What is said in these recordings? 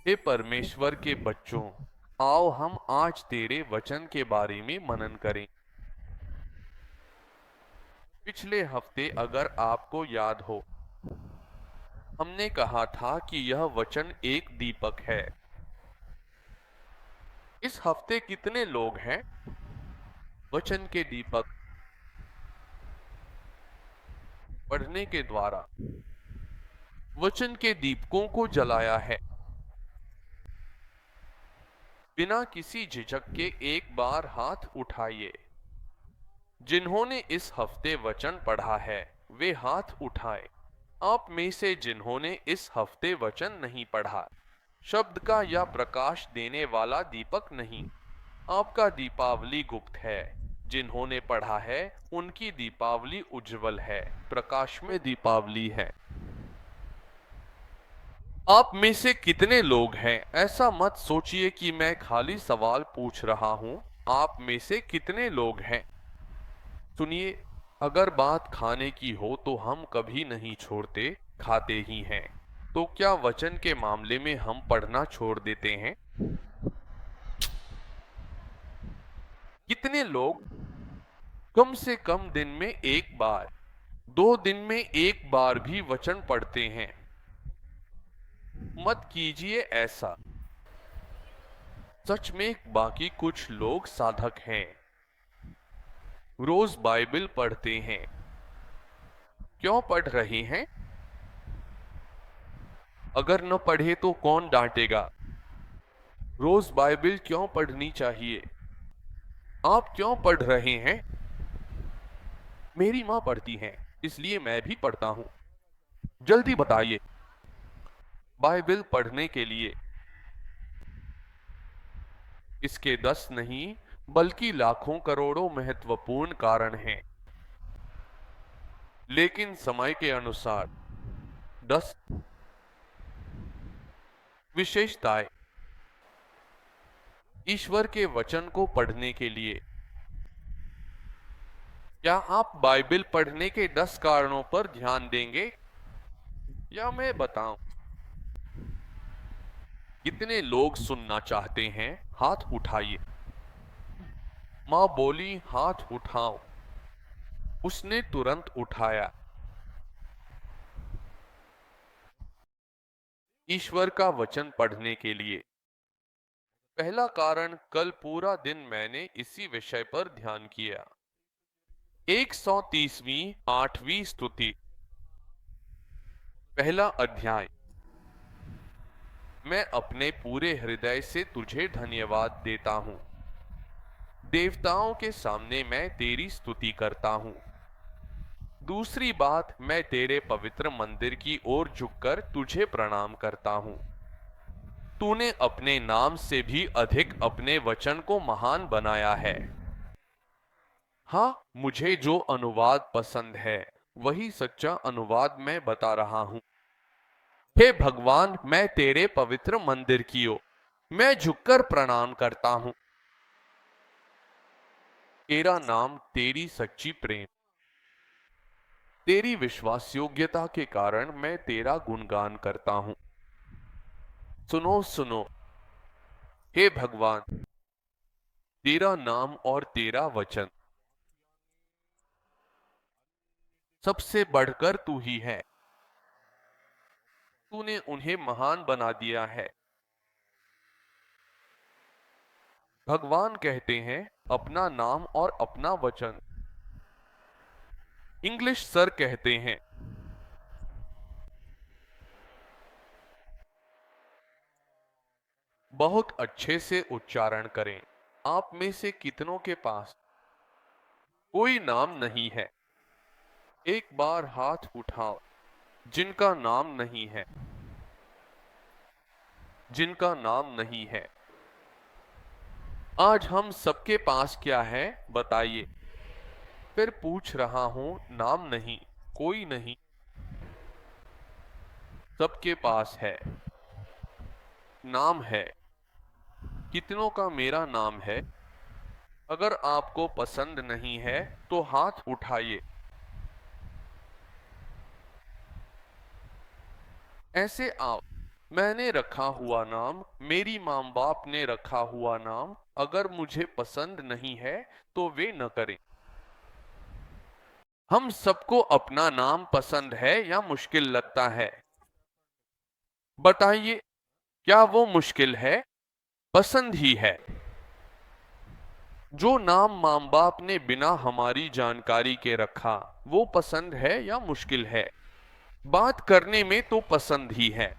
हे परमेश्वर के बच्चों, आओ हम आज तेरे वचन के बारे में मनन करें। पिछले हफ्ते अगर आपको याद हो, हमने कहा था कि यह वचन एक दीपक है। इस हफ्ते कितने लोग हैं वचन के दीपक पढ़ने के द्वारा वचन के दीपकों को जलाया है? बिना किसी झिझक के एक बार हाथ उठाइए। जिन्होंने इस हफ्ते वचन पढ़ा है वे हाथ उठाए। आप में से जिन्होंने इस हफ्ते वचन नहीं पढ़ा, शब्द का या प्रकाश देने वाला दीपक नहीं, आपका दीपावली गुप्त है। जिन्होंने पढ़ा है उनकी दीपावली उज्जवल है, प्रकाश में दीपावली है। आप में से कितने लोग हैं? ऐसा मत सोचिए कि मैं खाली सवाल पूछ रहा हूं। आप में से कितने लोग हैं? सुनिए, अगर बात खाने की हो तो हम कभी नहीं छोड़ते, खाते ही हैं। तो क्या वचन के मामले में हम पढ़ना छोड़ देते हैं? कितने लोग कम से कम दिन में एक बार, 2 दिन में एक बार भी वचन पढ़ते हैं? मत कीजिए ऐसा। सच में बाकी कुछ लोग साधक हैं, रोज बाइबल पढ़ते हैं। क्यों पढ़ रहे हैं? अगर न पढ़े तो कौन डांटेगा? रोज बाइबल क्यों पढ़नी चाहिए? आप क्यों पढ़ रहे हैं? मेरी माँ पढ़ती हैं, इसलिए मैं भी पढ़ता हूँ। जल्दी बताइए। बाइबल पढ़ने के लिए इसके 10 नहीं बल्कि लाखों करोड़ों महत्वपूर्ण कारण हैं, लेकिन समय के अनुसार 10 विशेषताएं ईश्वर के वचन को पढ़ने के लिए। क्या आप बाइबल पढ़ने के 10 कारणों पर ध्यान देंगे या मैं बताऊं? कितने लोग सुनना चाहते हैं? हाथ उठाइए। माँ बोली हाथ उठाओ। उसने तुरंत उठाया। ईश्वर का वचन पढ़ने के लिए पहला कारण, कल पूरा दिन मैंने इसी विषय पर ध्यान किया। 130वीं 8वीं स्तुति, पहला अध्याय। मैं अपने पूरे हृदय से तुझे धन्यवाद देता हूँ। देवताओं के सामने मैं तेरी स्तुति करता हूँ। दूसरी बात, मैं तेरे पवित्र मंदिर की ओर झुककर तुझे प्रणाम करता हूँ। तूने अपने नाम से भी अधिक अपने वचन को महान बनाया है। हाँ, मुझे जो अनुवाद पसंद है वही सच्चा अनुवाद मैं बता रहा हूँ। हे भगवान, मैं तेरे पवित्र मंदिर की ओर मैं झुककर प्रणाम करता हूँ। तेरा नाम, तेरी सच्ची प्रेम, तेरी विश्वास योग्यता के कारण मैं तेरा गुणगान करता हूँ। सुनो सुनो, हे भगवान, तेरा नाम और तेरा वचन सबसे बढ़कर तू ही है। तूने उन्हें महान बना दिया है। भगवान कहते हैं अपना नाम और अपना वचन। इंग्लिश सर कहते हैं बहुत अच्छे से उच्चारण करें। आप में से कितनों के पास कोई नाम नहीं है? एक बार हाथ उठाओ जिनका नाम नहीं है। जिनका नाम नहीं है। आज हम सबके पास क्या है बताइए? फिर पूछ रहा हूं, नाम नहीं, कोई नहीं, सबके पास है। नाम है। कितनों का मेरा नाम है? अगर आपको पसंद नहीं है तो हाथ उठाइए। ऐसे आओ, मैंने रखा हुआ नाम, मेरी माँ बाप ने रखा हुआ नाम अगर मुझे पसंद नहीं है तो वे न करें। हम सबको अपना नाम पसंद है या मुश्किल लगता है? बताइए, क्या वो मुश्किल है? पसंद ही है। जो नाम माँ बाप ने बिना हमारी जानकारी के रखा, वो पसंद है या मुश्किल है? बात करने में तो पसंद ही है।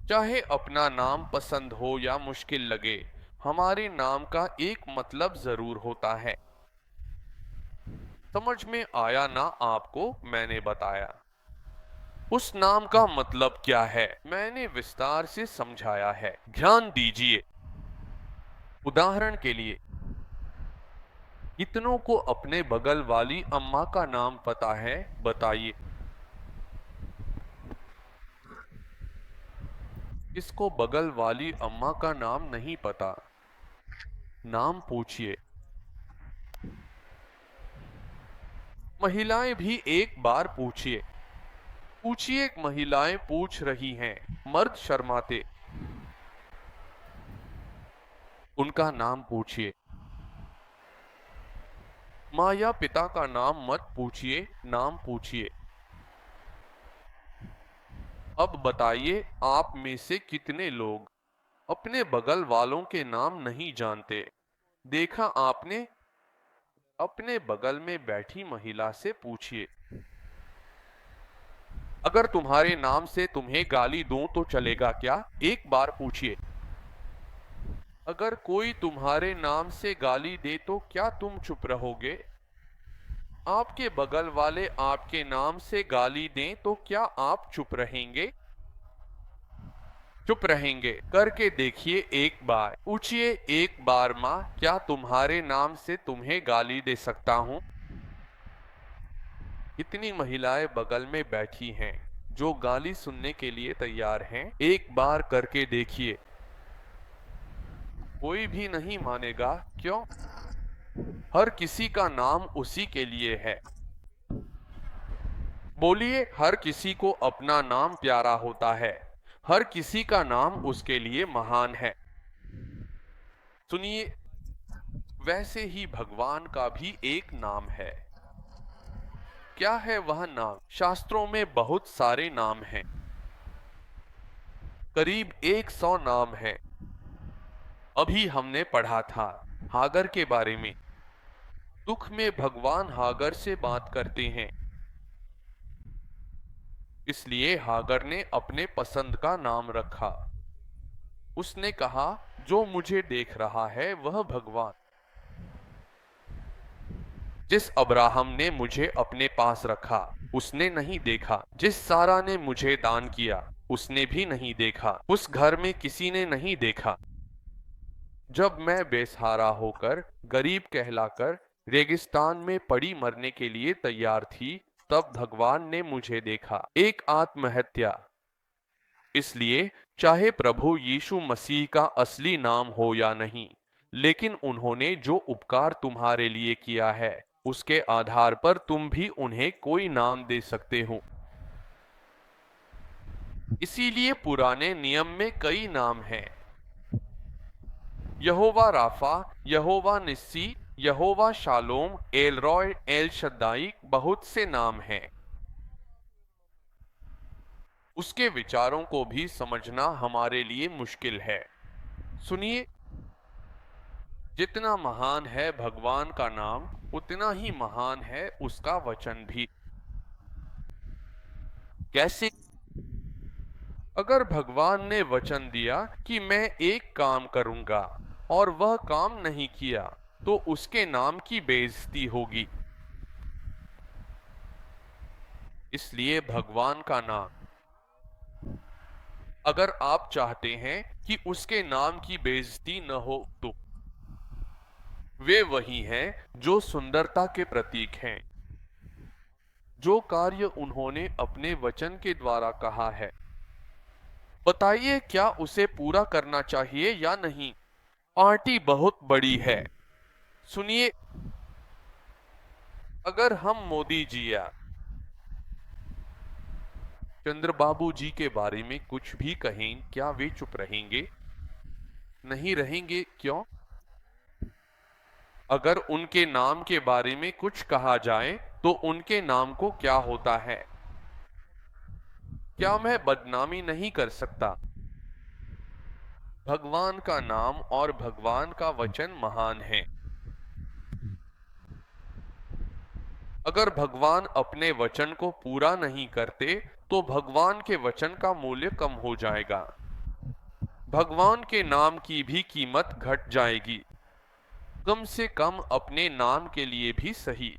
चाहे अपना नाम पसंद हो या मुश्किल लगे, हमारे नाम का एक मतलब जरूर होता है। समझ में आया ना आपको? मैंने बताया। उस नाम का मतलब क्या है, मैंने विस्तार से समझाया है। ध्यान दीजिए। उदाहरण के लिए, कितनों को अपने बगल वाली अम्मा का नाम पता है? बताइए। किसको बगल वाली अम्मा का नाम नहीं पता? नाम पूछिए। महिलाएं भी एक बार पूछिए। पूछिए, महिलाएं पूछ रही हैं, मर्द शर्माते। उनका नाम पूछिए। माँ या पिता का नाम मत पूछिए, नाम पूछिए। अब बताइए, आप में से कितने लोग अपने बगल वालों के नाम नहीं जानते? देखा आपने? अपने बगल में बैठी महिला से पूछिए। अगर तुम्हारे नाम से तुम्हें गाली दूं तो चलेगा क्या? एक बार पूछिए। अगर कोई तुम्हारे नाम से गाली दे तो क्या तुम चुप रहोगे? आपके बगल वाले आपके नाम से गाली दें तो क्या आप चुप रहेंगे? चुप रहेंगे। करके देखिए एक बार। पूछिए एक बार, माँ क्या तुम्हारे नाम से तुम्हें गाली दे सकता हूँ? कितनी महिलाएं बगल में बैठी हैं जो गाली सुनने के लिए तैयार हैं? एक बार करके देखिए। कोई भी नहीं मानेगा। क्यों? हर किसी का नाम उसी के लिए है। बोलिए, हर किसी को अपना नाम प्यारा होता है। हर किसी का नाम उसके लिए महान है। सुनिए, वैसे ही भगवान का भी एक नाम है। क्या है वह नाम? शास्त्रों में बहुत सारे नाम हैं। करीब 100 नाम हैं। अभी हमने पढ़ा था हागर के बारे में। दुख में भगवान हागर से बात करते हैं, इसलिए हागर ने अपने पसंद का नाम रखा। उसने कहा, जो मुझे देख रहा है वह भगवान। जिस अब्राहम ने मुझे अपने पास रखा, उसने नहीं देखा। जिस सारा ने मुझे दान किया, उसने भी नहीं देखा। उस घर में किसी ने नहीं देखा। जब मैं बेसहारा होकर, गरीब कहलाकर रेगिस्तान में पड़ी मरने के लिए तैयार थी, तब भगवान ने मुझे देखा। एक आत्महत्या। इसलिए चाहे प्रभु यीशु मसीह का असली नाम हो या नहीं, लेकिन उन्होंने जो उपकार तुम्हारे लिए किया है, उसके आधार पर तुम भी उन्हें कोई नाम दे सकते हो। इसीलिए पुराने नियम में कई नाम हैं। यहोवा Rapha, Jehovah Nissi, Jehovah Shalom, El Roi, El Shaddai, बहुत से नाम हैं। उसके विचारों को भी समझना हमारे लिए मुश्किल है। सुनिए, जितना महान है भगवान का नाम, उतना ही महान है उसका वचन भी। कैसे? अगर भगवान ने वचन दिया कि मैं एक काम करूंगा और वह काम नहीं किया, तो उसके नाम की बेइज्जती होगी। इसलिए भगवान का नाम, अगर आप चाहते हैं कि उसके नाम की बेइज्जती न हो, तो वे वही हैं जो सुंदरता के प्रतीक हैं। जो कार्य उन्होंने अपने वचन के द्वारा कहा है, बताइए क्या उसे पूरा करना चाहिए या नहीं? पार्टी बहुत बड़ी है। सुनिए, अगर हम मोदी जी या चंद्रबाबू जी के बारे में कुछ भी कहें, क्या वे चुप रहेंगे? नहीं रहेंगे। क्यों? अगर उनके नाम के बारे में कुछ कहा जाए तो उनके नाम को क्या होता है? क्या मैं बदनामी नहीं कर सकता? भगवान का नाम और भगवान का वचन महान है। अगर भगवान अपने वचन को पूरा नहीं करते तो भगवान के वचन का मूल्य कम हो जाएगा। भगवान के नाम की भी कीमत घट जाएगी। कम से कम अपने नाम के लिए भी सही।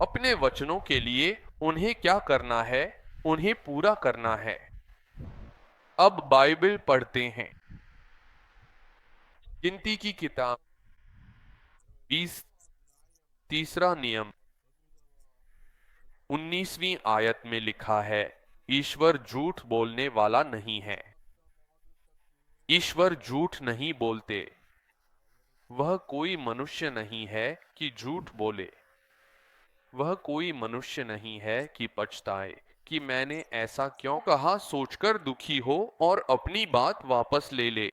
अपने वचनों के लिए उन्हें क्या करना है? उन्हें पूरा करना है। अब बाइबल पढ़ते हैं। गिनती की किताब 20 तीसरा नियम 19वीं आयत में लिखा है, ईश्वर झूठ बोलने वाला नहीं है। ईश्वर झूठ नहीं बोलते। वह कोई मनुष्य नहीं है कि झूठ बोले। वह कोई मनुष्य नहीं है कि पछताए कि मैंने ऐसा क्यों कहा, सोचकर दुखी हो और अपनी बात वापस ले ले।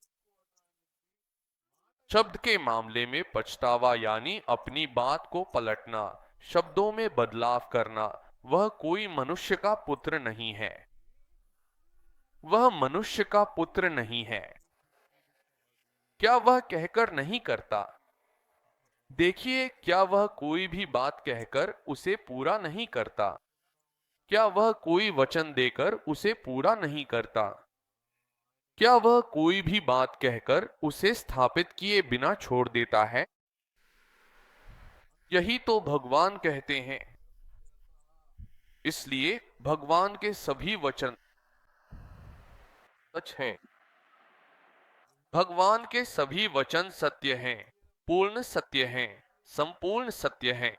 शब्द के मामले में पछतावा यानी अपनी बात को पलटना, शब्दों में बदलाव करना। वह कोई मनुष्य का पुत्र नहीं है। वह मनुष्य का पुत्र नहीं है। क्या वह कहकर नहीं करता? देखिए, क्या वह कोई भी बात कहकर उसे पूरा नहीं करता? क्या वह कोई वचन देकर उसे पूरा नहीं करता? क्या वह कोई भी बात कहकर उसे स्थापित किए बिना छोड़ देता है? यही तो भगवान कहते हैं। इसलिए भगवान के सभी वचन सच हैं। भगवान के सभी वचन सत्य हैं, पूर्ण सत्य हैं, संपूर्ण सत्य हैं।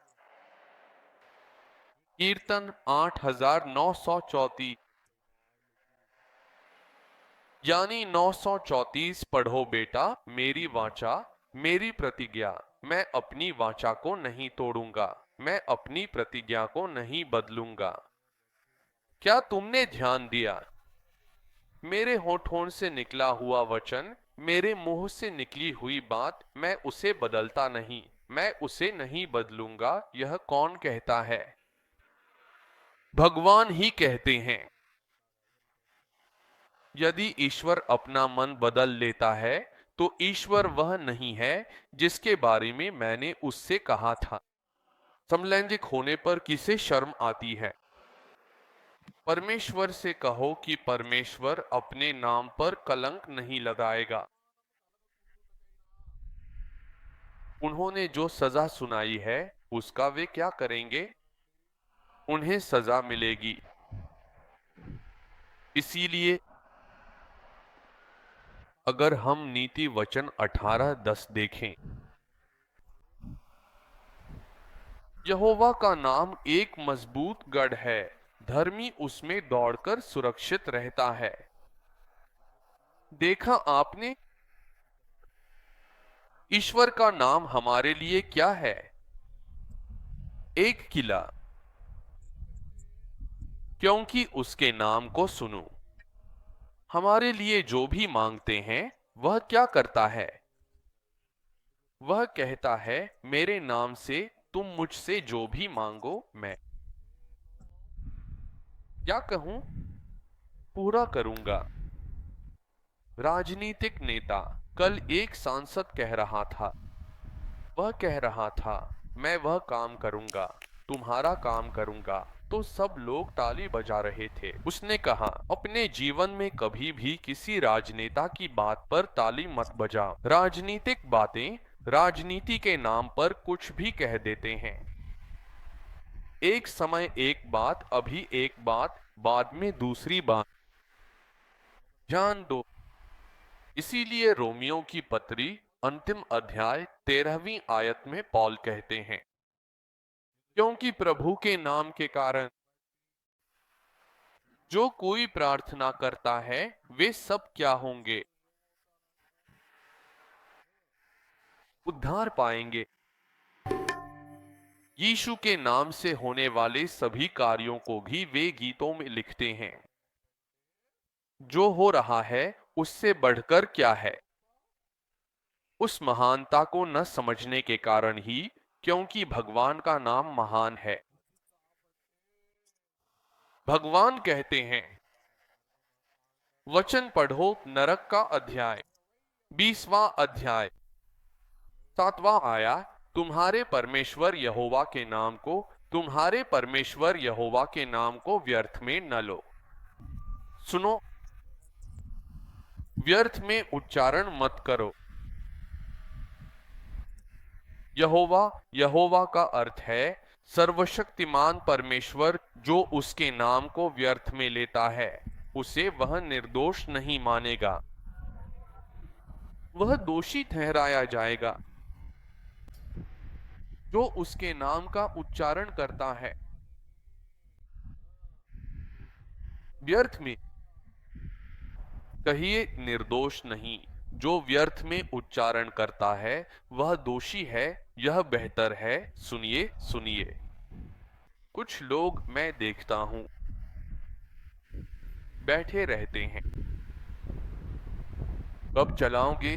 कीर्तन 8934 यानी 934 पढ़ो बेटा मेरी वाचा, मेरी प्रतिज्ञा। मैं अपनी वाचा को नहीं तोड़ूंगा, मैं अपनी प्रतिज्ञा को नहीं बदलूंगा। क्या तुमने ध्यान दिया? मेरे होठों से निकला हुआ वचन, मेरे मुंह से निकली हुई बात, मैं उसे बदलता नहीं, मैं उसे नहीं बदलूंगा। यह कौन कहता है? भगवान ही कहते हैं। यदि ईश्वर अपना मन बदल लेता है तो ईश्वर वह नहीं है जिसके बारे में मैंने उससे कहा था। समलैंगिक होने पर किसे शर्म आती है? परमेश्वर से कहो कि परमेश्वर अपने नाम पर कलंक नहीं लगाएगा। उन्होंने जो सजा सुनाई है उसका वे क्या करेंगे? उन्हें सजा मिलेगी। इसीलिए अगर हम नीति वचन 18:10 देखें, यहोवा का नाम एक मजबूत गढ़ है, धर्मी उसमें दौड़कर सुरक्षित रहता है। देखा आपने, ईश्वर का नाम हमारे लिए क्या है? एक किला। क्योंकि उसके नाम को सुनो। हमारे लिए जो भी मांगते हैं वह क्या करता है? वह कहता है, मेरे नाम से तुम मुझसे जो भी मांगो मैं क्या कहूं, पूरा करूंगा। राजनीतिक नेता कल एक सांसद कह रहा था, वह कह रहा था, मैं वह काम करूंगा, तुम्हारा काम करूंगा। तो सब लोग ताली बजा रहे थे। उसने कहा, अपने जीवन में कभी भी किसी राजनेता की बात पर ताली मत बजा। राजनीतिक बातें राजनीति के नाम पर कुछ भी कह देते हैं। एक समय एक बात, अभी एक बात, बाद में दूसरी बात। ध्यान दो। इसीलिए रोमियो की पत्री अंतिम अध्याय 13वीं आयत में पौल कहते हैं, क्योंकि प्रभु के नाम के कारण जो कोई प्रार्थना करता है वे सब क्या होंगे? उद्धार पाएंगे। यीशु के नाम से होने वाले सभी कार्यों को भी वे गीतों में लिखते हैं। जो हो रहा है उससे बढ़कर क्या है, उस महानता को न समझने के कारण ही, क्योंकि भगवान का नाम महान है। भगवान कहते हैं, वचन पढ़ो नरक का अध्याय 20वां अध्याय 7वां आया, तुम्हारे परमेश्वर यहोवा के नाम को, तुम्हारे परमेश्वर यहोवा के नाम को व्यर्थ में न लो। सुनो, व्यर्थ में उच्चारण मत करो। यहोवा, यहोवा का अर्थ है सर्वशक्तिमान परमेश्वर। जो उसके नाम को व्यर्थ में लेता है उसे वह निर्दोष नहीं मानेगा, वह दोषी ठहराया जाएगा। जो उसके नाम का उच्चारण करता है व्यर्थ में, कहिए निर्दोष नहीं, जो व्यर्थ में उच्चारण करता है वह दोषी है, यह बेहतर है। सुनिए सुनिए, कुछ लोग मैं देखता हूं बैठे रहते हैं, कब चलाओगे,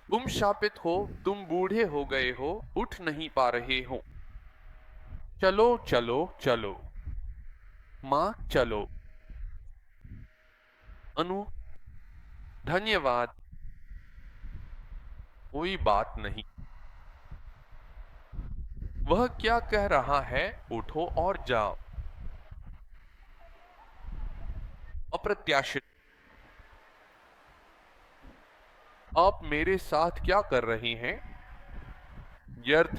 तुम शापित हो, तुम बूढ़े हो गए हो, उठ नहीं पा रहे हो, चलो चलो चलो, मां चलो। अनु, धन्यवाद, कोई बात नहीं। वह क्या कह रहा है, उठो और जाओ। अप्रत्याशित, आप मेरे साथ क्या कर रहे हैं, व्यर्थ,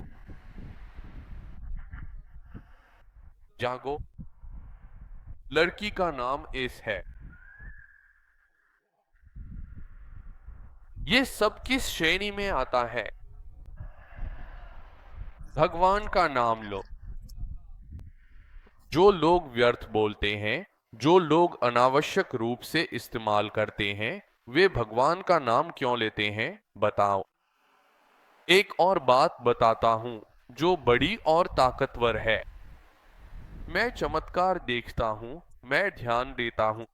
जागो। लड़की का नाम एस है। ये सब किस श्रेणी में आता है, भगवान का नाम लो। जो लोग व्यर्थ बोलते हैं, जो लोग अनावश्यक रूप से इस्तेमाल करते हैं, वे भगवान का नाम क्यों लेते हैं, बताओ। एक और बात बताता हूं जो बड़ी और ताकतवर है। मैं चमत्कार देखता हूं, मैं ध्यान देता हूं,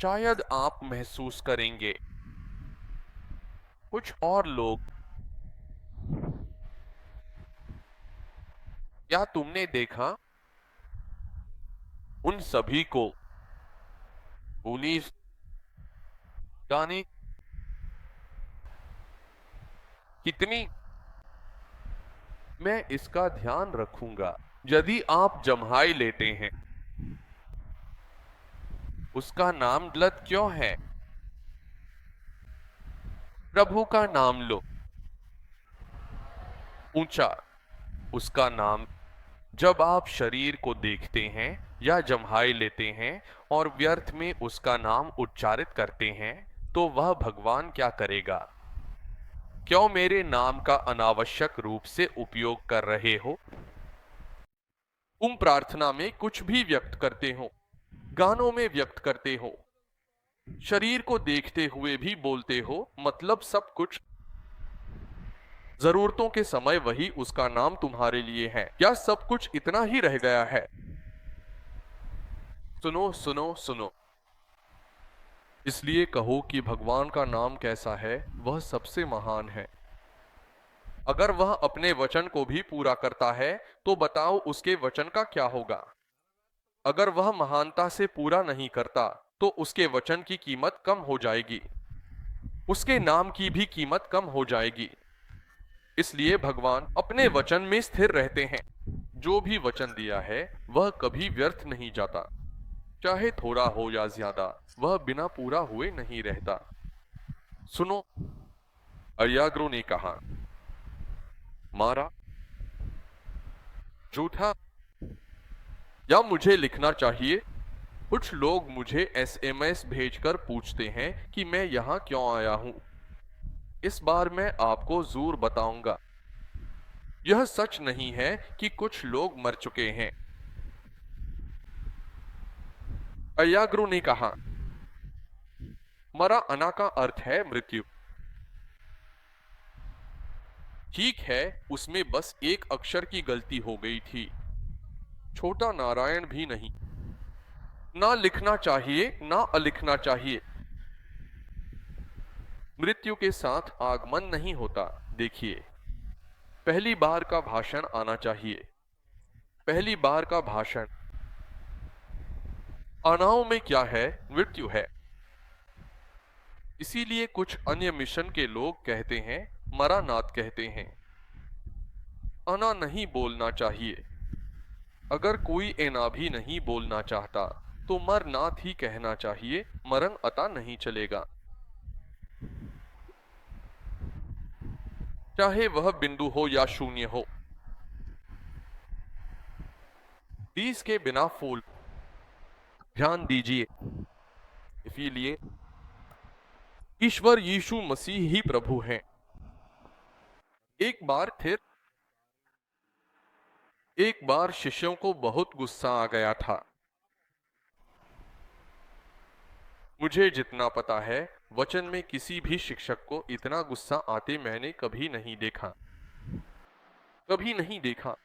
शायद आप महसूस करेंगे। कुछ और लोग, क्या तुमने देखा उन सभी को पुलिस जाने कितनी, मैं इसका ध्यान रखूंगा। यदि आप जम्हाई लेते हैं, उसका नाम गलत क्यों है, प्रभु का नाम लो, ऊंचा उसका नाम। जब आप शरीर को देखते हैं या जम्हाई लेते हैं और व्यर्थ में उसका नाम उच्चारित करते हैं, तो वह भगवान क्या करेगा। क्यों मेरे नाम का अनावश्यक रूप से उपयोग कर रहे हो। तुम प्रार्थना में कुछ भी व्यक्त करते हो, गानों में व्यक्त करते हो, शरीर को देखते हुए भी बोलते हो, मतलब सब कुछ। जरूरतों के समय वही उसका नाम तुम्हारे लिए है। क्या सब कुछ इतना ही रह गया है। सुनो सुनो सुनो, इसलिए कहो कि भगवान का नाम कैसा है, वह सबसे महान है। अगर वह अपने वचन को भी पूरा करता है तो बताओ उसके वचन का क्या होगा। अगर वह महानता से पूरा नहीं करता तो उसके वचन की कीमत कम हो जाएगी, उसके नाम की भी कीमत कम हो जाएगी। इसलिए भगवान अपने वचन में स्थिर रहते हैं। जो भी वचन दिया है वह कभी व्यर्थ नहीं जाता, चाहे थोड़ा हो या ज्यादा, वह बिना पूरा हुए नहीं रहता। सुनो, अर्याग्रो ने कहा, मारा, झूठा, या मुझे लिखना चाहिए। कुछ लोग मुझे एसएमएस भेजकर पूछते हैं कि मैं यहां क्यों आया हूं। इस बार मैं आपको जरूर बताऊंगा। यह सच नहीं है कि कुछ लोग मर चुके हैं। अर्याग्रो ने कहा, मरा अना का अर्थ है मृत्यु। ठीक है, उसमें बस एक अक्षर की गलती हो गई थी, छोटा नारायण भी नहीं। ना लिखना चाहिए ना अलिखना चाहिए। मृत्यु के साथ आगमन नहीं होता। देखिए, पहली बार का भाषण आना चाहिए। पहली बार का भाषण। अनाओं में क्या है? मृत्यु है। इसीलिए कुछ अन्य मिशन के लोग कहते हैं, मरानाथ कहते हैं। अना नहीं बोलना चाहिए। अगर कोई एना भी नहीं बोलना चाहता तो मरनाथ ही कहना चाहिए, मरण अता नहीं चलेगा। चाहे वह बिंदु हो या शून्य हो। बीज के बिना फूल। ध्यान दीजिए, इसीलिए ईश्वर यीशु मसीह ही प्रभु हैं। एक बार शिष्यों को बहुत गुस्सा आ गया था। मुझे जितना पता है, वचन में किसी भी शिक्षक को इतना गुस्सा आते मैंने कभी नहीं देखा। कभी नहीं देखा।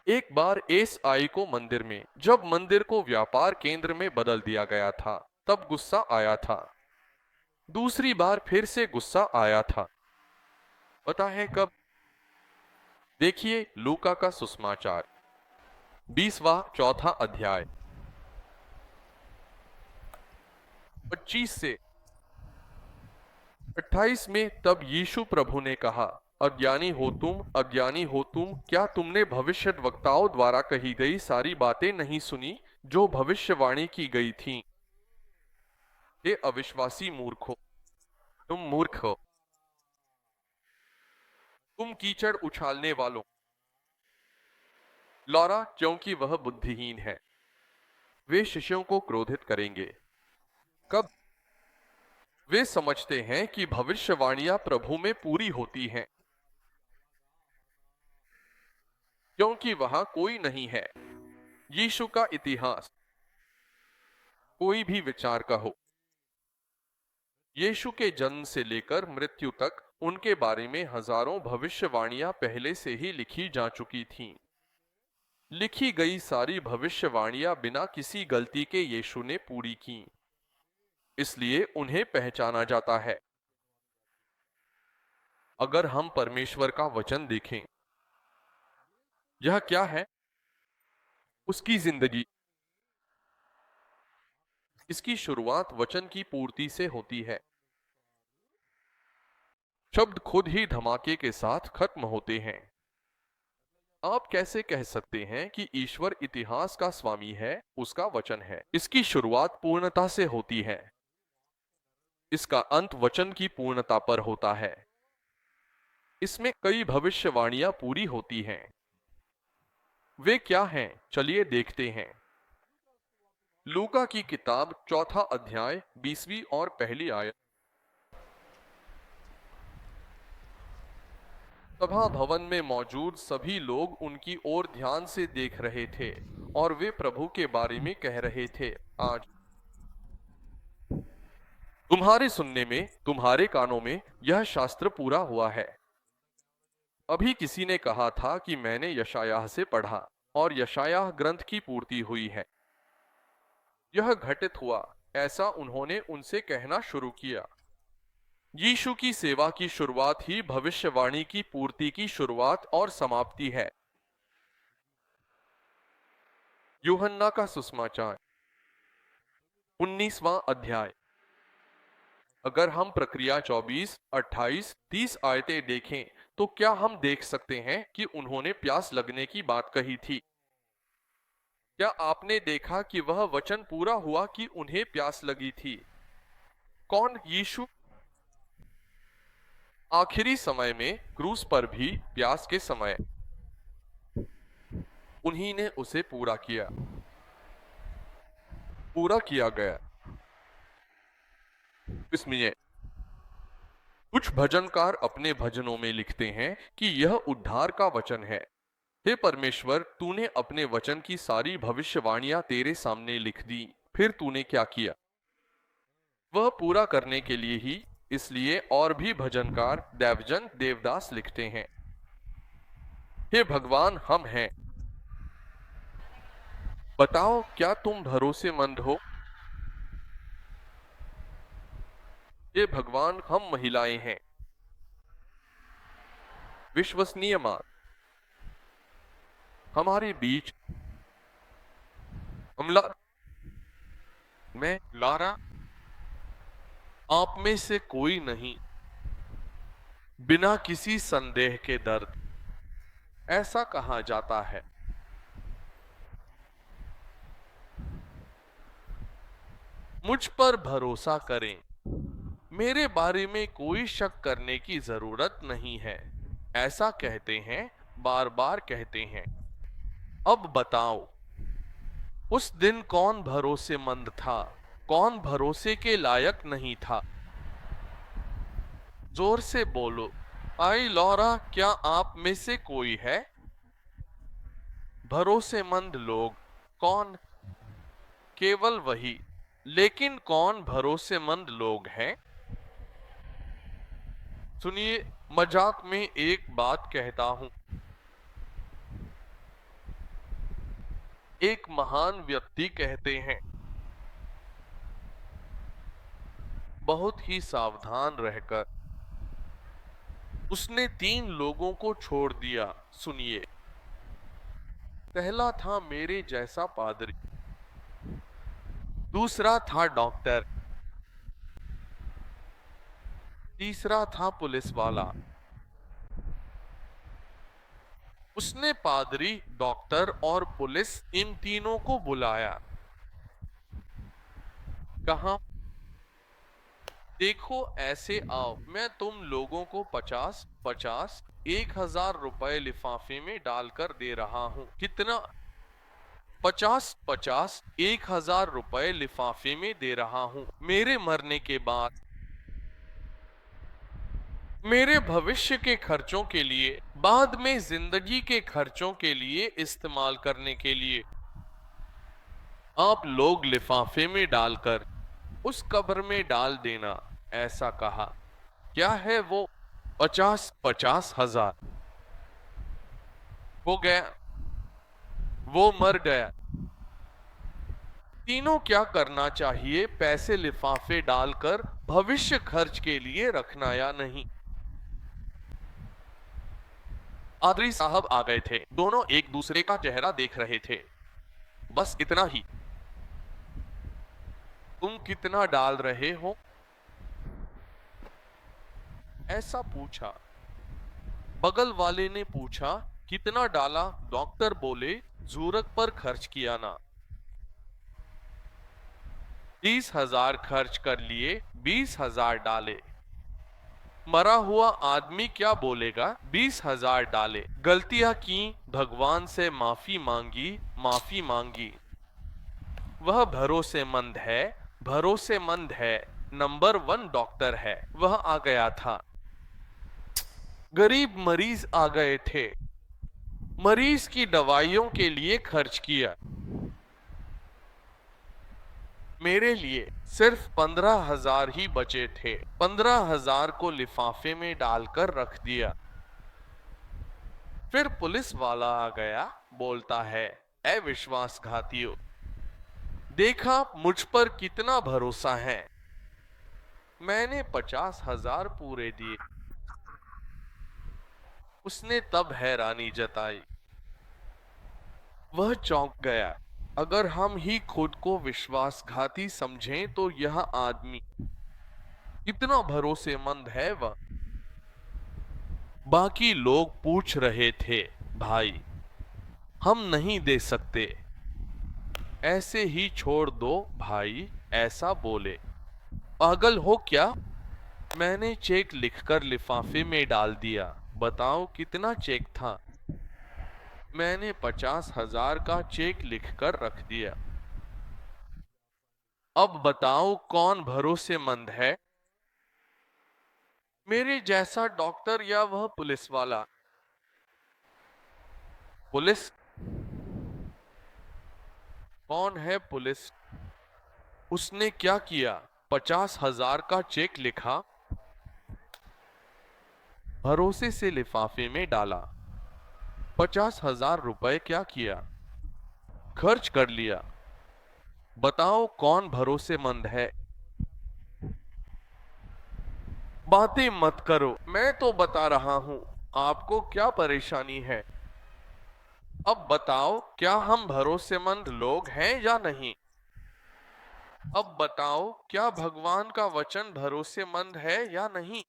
एक बार एसआई को मंदिर में, जब मंदिर को व्यापार केंद्र में बदल दिया गया था, तब गुस्सा आया था। दूसरी बार फिर से गुस्सा आया था। पता है कब? देखिए लूका का सुसमाचार 20वां चौथा अध्याय 25 से 28 में। तब यीशु प्रभु ने कहा, अज्ञानी हो तुम, अज्ञानी हो तुम, क्या तुमने भविष्यद्वक्ताओं द्वारा कही गई सारी बातें नहीं सुनी जो भविष्यवाणी की गई थीं? हे अविश्वासी मूर्खो, तुम मूर्ख हो, तुम कीचड़ उछालने वालों। लौरा, क्योंकि वह बुद्धिहीन है। वे शिष्यों को क्रोधित करेंगे। कब? वे समझते हैं कि भविष्यवाणियां प्रभु में पूरी होती हैं, क्योंकि वहां कोई नहीं है। यीशु का इतिहास कोई भी विचार का हो, यीशु के जन्म से लेकर मृत्यु तक उनके बारे में हजारों भविष्यवाणियां पहले से ही लिखी जा चुकी थीं। लिखी गई सारी भविष्यवाणियां बिना किसी गलती के यीशु ने पूरी की, इसलिए उन्हें पहचाना जाता है। अगर हम परमेश्वर का वचन देखें, यह क्या है? उसकी जिंदगी। इसकी शुरुआत वचन की पूर्ति से होती है। शब्द खुद ही धमाके के साथ खत्म होते हैं। आप कैसे कह सकते हैं कि ईश्वर इतिहास का स्वामी है? उसका वचन है। इसकी शुरुआत पूर्णता से होती है, इसका अंत वचन की पूर्णता पर होता है। इसमें कई भविष्यवाणियां पूरी होती हैं। वे क्या हैं? चलिए देखते हैं। लूका की किताब चौथा अध्याय 20वीं और पहली आयत। सभा भवन में मौजूद सभी लोग उनकी ओर ध्यान से देख रहे थे और वे प्रभु के बारे में कह रहे थे, आज तुम्हारे सुनने में, तुम्हारे कानों में यह शास्त्र पूरा हुआ है। अभी किसी ने कहा था कि मैंने यशायाह से पढ़ा और यशायाह ग्रंथ की पूर्ति हुई है। यह घटित हुआ, ऐसा उन्होंने उनसे कहना शुरू किया। यीशु की सेवा की शुरुआत ही भविष्यवाणी की पूर्ति की शुरुआत और समाप्ति है। यूहन्ना का सुसमाचार 19वां अध्याय। अगर हम प्रक्रिया 24, 28, 30 आयतें देखें तो क्या हम देख सकते हैं कि उन्होंने प्यास लगने की बात कही थी? क्या आपने देखा कि वह वचन पूरा हुआ कि उन्हें प्यास लगी थी? कौन? यीशु। आखिरी समय में क्रूस पर भी प्यास के समय उन्हीं ने उसे पूरा किया गया। इसमें कुछ भजनकार अपने भजनों में लिखते हैं कि यह उद्धार का वचन है। हे परमेश्वर, तूने अपने वचन की सारी भविष्यवाणियां तेरे सामने लिख दी, फिर तूने क्या किया? वह पूरा करने के लिए ही इसलिए और भी भजनकार देवजन देवदास लिखते हैं, हे भगवान हम हैं, बताओ क्या तुम भरोसेमंद हो। हे भगवान हम महिलाएं हैं, विश्वसनीय मान हमारे बीच अमला मैं लारा आप में से कोई नहीं, बिना किसी संदेह के दर्द, ऐसा कहा जाता है। मुझ पर भरोसा करें, मेरे बारे में कोई शक करने की जरूरत नहीं है, ऐसा कहते हैं, बार बार कहते हैं। अब बताओ उस दिन कौन भरोसेमंद था, कौन भरोसे के लायक नहीं था। जोर से बोलो, आई लौरा क्या आप में से कोई है। भरोसेमंद लोग कौन, केवल वही, लेकिन कौन भरोसेमंद लोग हैं। सुनिए, मजाक में एक बात कहता हूं। एक महान व्यक्ति कहते हैं, बहुत ही सावधान रहकर उसने 3 लोगों को छोड़ दिया। सुनिए, पहला था मेरे जैसा पादरी, दूसरा था डॉक्टर, तीसरा था पुलिस वाला। उसने पादरी, डॉक्टर और पुलिस इन तीनों को बुलाया। कहा, देखो ऐसे आओ, मैं तुम लोगों को 50-50 1000 रुपए लिफाफे में डालकर दे रहा हूं। कितना? 50-50 1000 रुपए लिफाफे में दे रहा हूं। मेरे मरने के बाद मेरे भविष्य के खर्चों के लिए, बाद में जिंदगी के खर्चों के लिए इस्तेमाल करने के लिए आप लोग लिफाफे में डालकर उस कब्र में डाल देना, ऐसा कहा। क्या है वो 50-50 हजार? हो गया, वो मर गया। तीनों क्या करना चाहिए, पैसे लिफाफे डालकर भविष्य खर्च के लिए रखना या नहीं। आदरी साहब आ गए थे, दोनों एक दूसरे का चेहरा देख रहे थे। बस इतना ही। तुम कितना डाल रहे हो, ऐसा पूछा। बगल वाले ने पूछा, कितना डाला? डॉक्टर बोले, जरूरत पर खर्च किया ना। 30,000 खर्च कर लिए, 20,000 डाले। मरा हुआ आदमी क्या बोलेगा? 20,000 डाले। गलतियां की, भगवान से माफी मांगी, माफी मांगी। वह भरोसेमंद है, भरोसेमंद है, नंबर 1 डॉक्टर है। वह आ गया था। गरीब मरीज आ गए थे, मरीज की दवाइयों के लिए खर्च किया। मेरे लिए सिर्फ 15,000 ही बचे थे। 15,000 को लिफाफे में डालकर रख दिया। फिर पुलिस वाला आ गया, बोलता है, ऐ विश्वासघातियों, देखा मुझ पर कितना भरोसा है, मैंने 50,000 पूरे दिए। उसने तब हैरानी जताई। वह चौंक गया। अगर हम ही खुद को विश्वासघाती समझें तो यह आदमी कितना भरोसेमंद है। वह बाकी लोग पूछ रहे थे, भाई हम नहीं दे सकते, ऐसे ही छोड़ दो भाई, ऐसा बोले। पागल हो क्या? मैंने चेक लिखकर लिफाफे में डाल दिया। बताओ कितना चेक था? मैंने 50,000 का चेक लिखकर रख दिया। अब बताओ कौन भरोसेमंद है, मेरे जैसा डॉक्टर या वह पुलिस वाला? पुलिस? कौन है पुलिस? उसने क्या किया? 50,000 का चेक लिखा, भरोसे से लिफाफे में डाला। 50,000 रुपए क्या किया? खर्च कर लिया। बताओ कौन भरोसेमंद है? बातें मत करो, मैं तो बता रहा हूं। आपको क्या परेशानी है? अब बताओ क्या हम भरोसेमंद लोग हैं या नहीं? अब बताओ क्या भगवान का वचन भरोसेमंद है या नहीं?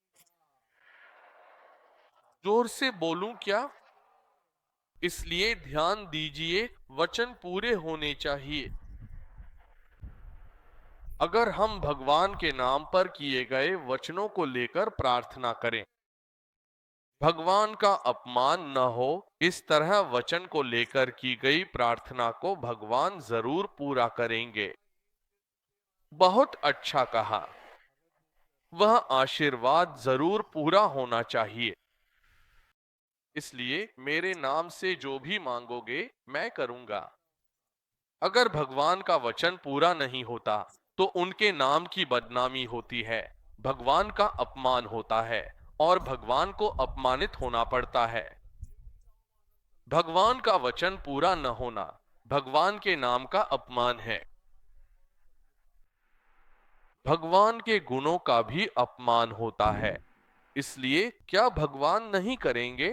जोर से बोलूं क्या? इसलिए ध्यान दीजिए, वचन पूरे होने चाहिए। अगर हम भगवान के नाम पर किए गए वचनों को लेकर प्रार्थना करें, भगवान का अपमान न हो, इस तरह वचन को लेकर की गई प्रार्थना को भगवान जरूर पूरा करेंगे। बहुत अच्छा कहा। वह आशीर्वाद जरूर पूरा होना चाहिए। इसलिए मेरे नाम से जो भी मांगोगे मैं करूंगा। अगर भगवान का वचन पूरा नहीं होता तो उनके नाम की बदनामी होती है, भगवान का अपमान होता है और भगवान को अपमानित होना पड़ता है। भगवान का वचन पूरा न होना भगवान के नाम का अपमान है। भगवान के गुणों का भी अपमान होता है। इसलिए क्या भगवान नहीं करेंगे?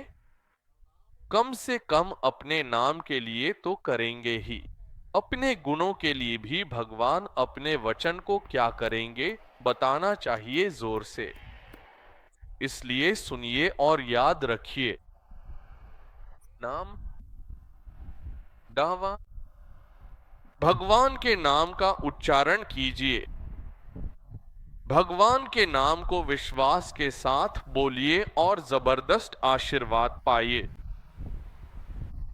कम से कम अपने नाम के लिए तो करेंगे ही। अपने गुणों के लिए भी भगवान अपने वचन को क्या करेंगे बताना चाहिए जोर से। इसलिए सुनिए और याद रखिए। नाम, दावा, भगवान के नाम का उच्चारण कीजिए। भगवान के नाम को विश्वास के साथ बोलिए और जबरदस्त आशीर्वाद पाइए।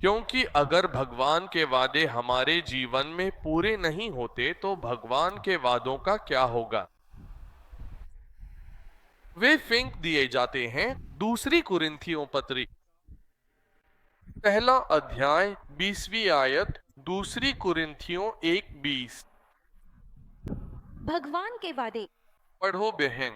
क्योंकि अगर भगवान के वादे हमारे जीवन में पूरे नहीं होते तो भगवान के वादों का क्या होगा? वे फेंक दिए जाते हैं। दूसरी कुरिन्थियों पत्री, पहला अध्याय 20वीं आयत, दूसरी कुरिन्थियों 1:20। भगवान के वादे पढ़ो बहन।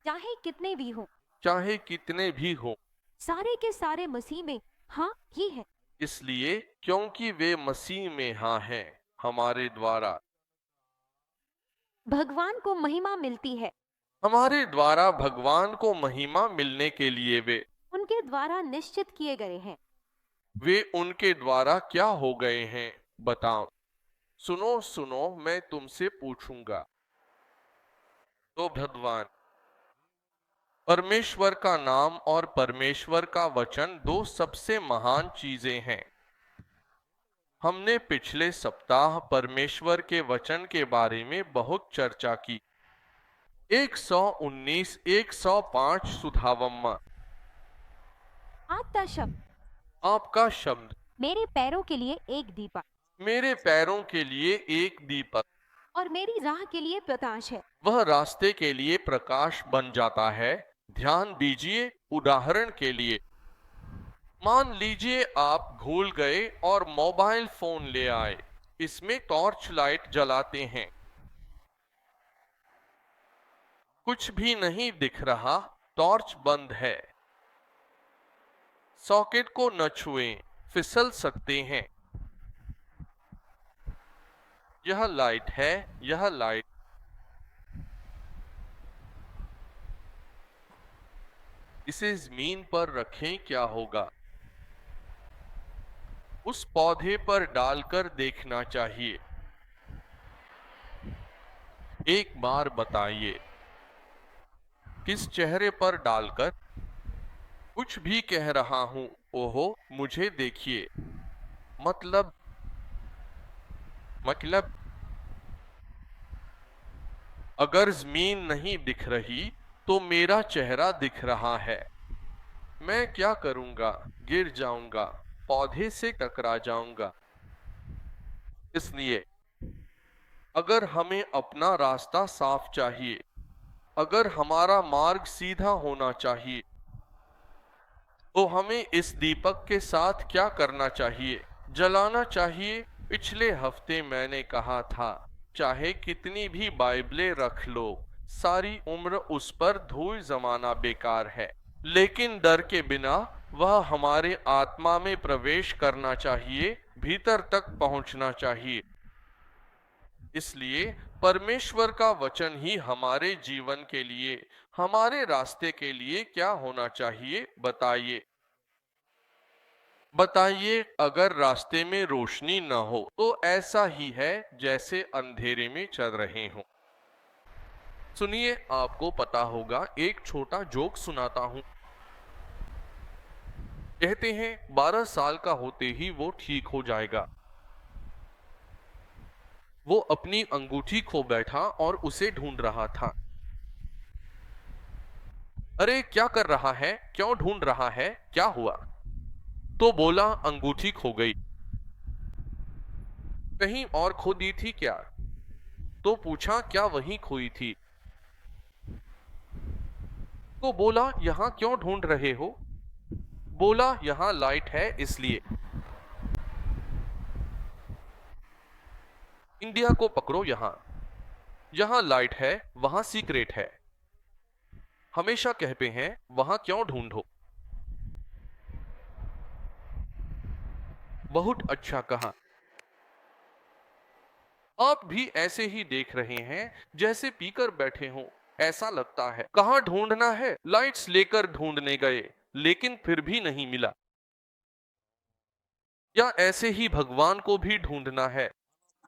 चाहे कितने भी हों, चाहे कितने भी हो, सारे के सारे मसीह में हाँ ही है। इसलिए क्योंकि वे मसीह में हाँ हैं, हमारे द्वारा भगवान को महिमा मिलती है। हमारे द्वारा भगवान को महिमा मिलने के लिए वे उनके द्वारा निश्चित किए गए हैं। वे उनके द्वारा क्या हो गए हैं बताओ। सुनो सुनो, मैं तुमसे पूछूंगा। तो भगवान, परमेश्वर का नाम और परमेश्वर का वचन दो सबसे महान चीजें हैं। हमने पिछले सप्ताह परमेश्वर के वचन के बारे में बहुत चर्चा की। 119 105 सुधावम्मा। आपका शब्द आपका शब्द मेरे पैरों के लिए एक दीपक मेरे पैरों के लिए एक दीपक और मेरी राह के लिए प्रकाश है। वह रास्ते के लिए प्रकाश बन जाता है। ध्यान दीजिए, उदाहरण के लिए मान लीजिए आप भूल गए और मोबाइल फोन ले आए। इसमें टॉर्च लाइट जलाते हैं, कुछ भी नहीं दिख रहा, टॉर्च बंद है। सॉकेट को न छुएं, फिसल सकते हैं। यह लाइट है, यह लाइट। इसे जमीन पर रखें, क्या होगा? उस पौधे पर डालकर देखना चाहिए। एक बार बताइए, किस चेहरे पर डालकर? कुछ भी कह रहा हूं, ओहो मुझे देखिए। मतलब अगर जमीन नहीं दिख रही तो मेरा चेहरा दिख रहा है। मैं क्या करूंगा? गिर जाऊंगा, पौधे से टकरा जाऊंगा। इसलिए अगर हमें अपना रास्ता साफ चाहिए, अगर हमारा मार्ग सीधा होना चाहिए, तो हमें इस दीपक के साथ क्या करना चाहिए? जलाना चाहिए। पिछले हफ्ते मैंने कहा था, चाहे कितनी भी बाइबलें रख लो, सारी उम्र उस पर धूल जमाना बेकार है। लेकिन डर के बिना वह हमारे आत्मा में प्रवेश करना चाहिए, भीतर तक पहुंचना चाहिए। इसलिए परमेश्वर का वचन ही हमारे जीवन के लिए, हमारे रास्ते के लिए क्या होना चाहिए बताइए। बताइए, अगर रास्ते में रोशनी न हो तो ऐसा ही है जैसे अंधेरे में चल रहे हों। सुनिए, आपको पता होगा, एक छोटा जोक सुनाता हूं। कहते हैं 12 साल का होते ही वो ठीक हो जाएगा। वो अपनी अंगूठी खो बैठा और उसे ढूंढ रहा था। अरे क्या कर रहा है, क्यों ढूंढ रहा है, क्या हुआ? तो बोला, अंगूठी खो गई। कहीं और खो दी थी क्या? तो पूछा, क्या वहीं खोई थी? तो बोला, यहां क्यों ढूंढ रहे हो? बोला, यहां लाइट है इसलिए। इंडिया को पकड़ो, यहां लाइट है, वहां सीक्रेट है। हमेशा कहते हैं वहां क्यों ढूंढो। बहुत अच्छा कहा। आप भी ऐसे ही देख रहे हैं, जैसे पीकर बैठे हों। ऐसा लगता है कहां ढूंढना है, लाइट्स लेकर ढूंढने गए लेकिन फिर भी नहीं मिला। या ऐसे ही भगवान को भी ढूंढना है,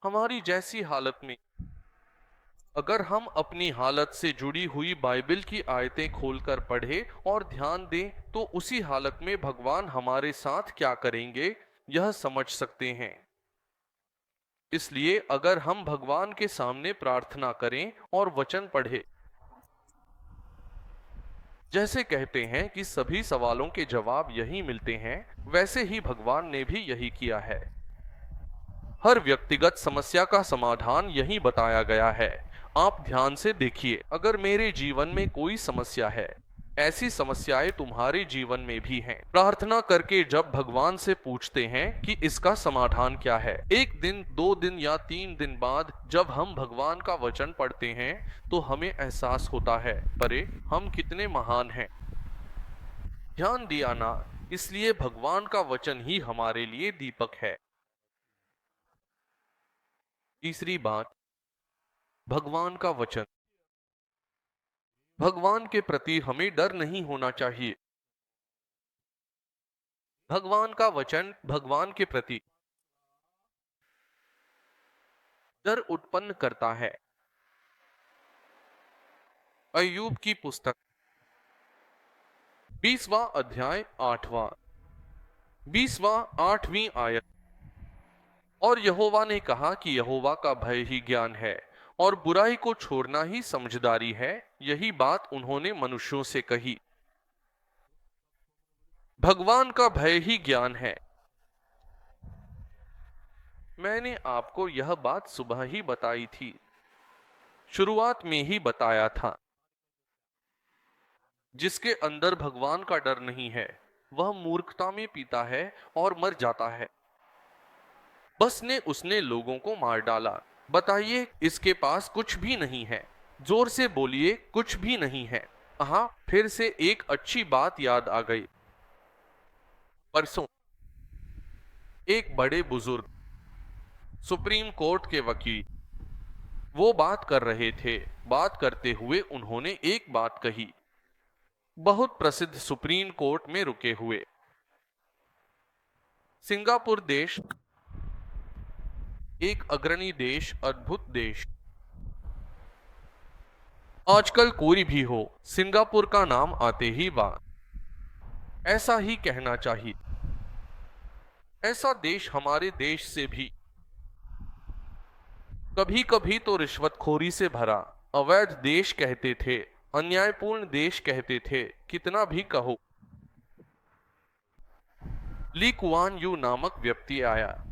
हमारी जैसी हालत में। अगर हम अपनी हालत से जुड़ी हुई बाइबल की आयतें खोलकर पढ़ें और ध्यान दें तो उसी हालत में भगवान हमारे साथ क्या करेंगे यह समझ सकते हैं। इसलिए अगर हम भगवान के सामने प्रार्थना करें और वचन पढ़ें, जैसे कहते हैं कि सभी सवालों के जवाब यही मिलते हैं, वैसे ही भगवान ने भी यही किया है। हर व्यक्तिगत समस्या का समाधान यही बताया गया है। आप ध्यान से देखिए, अगर मेरे जीवन में कोई समस्या है, ऐसी समस्याएं तुम्हारे जीवन में भी हैं। प्रार्थना करके जब भगवान से पूछते हैं कि इसका समाधान क्या है, एक दिन, 2 दिन या 3 दिन बाद जब हम भगवान का वचन पढ़ते हैं तो हमें एहसास होता है, अरे हम कितने महान हैं। ध्यान दिया ना, इसलिए भगवान का वचन ही हमारे लिए दीपक है। तीसरी बात, भगवान का वचन। भगवान के प्रति हमें डर नहीं होना चाहिए। भगवान का वचन भगवान के प्रति डर उत्पन्न करता है। अय्यूब की पुस्तक 20वां अध्याय 8वीं आयत। और यहोवा ने कहा कि यहोवा का भय ही ज्ञान है और बुराई को छोड़ना ही समझदारी है। यही बात उन्होंने मनुष्यों से कही। भगवान का भय ही ज्ञान है। मैंने आपको यह बात सुबह ही बताई थी, शुरुआत में ही बताया था। जिसके अंदर भगवान का डर नहीं है, वह मूर्खता में पीता है और मर जाता है। बस ने उसने लोगों को मार डाला। बताइए, इसके पास कुछ भी नहीं है। जोर से बोलिए, कुछ भी नहीं है। हाँ, फिर से एक अच्छी बात याद आ गई। परसों एक बड़े बुजुर्ग, सुप्रीम कोर्ट के वकील, वो बात कर रहे थे। बात करते हुए उन्होंने एक बात कही। बहुत प्रसिद्ध सुप्रीम कोर्ट में रुके हुए। सिंगापुर देश एक अग्रणी देश, अद्भुत देश। आजकल कोई भी हो, सिंगापुर का नाम आते ही वाह, ऐसा ही कहना चाहिए। ऐसा देश हमारे देश से भी कभी कभी तो रिश्वतखोरी से भरा, अवैध देश कहते थे, अन्यायपूर्ण देश कहते थे, कितना भी कहो। ली कुआन यू नामक व्यक्ति आया,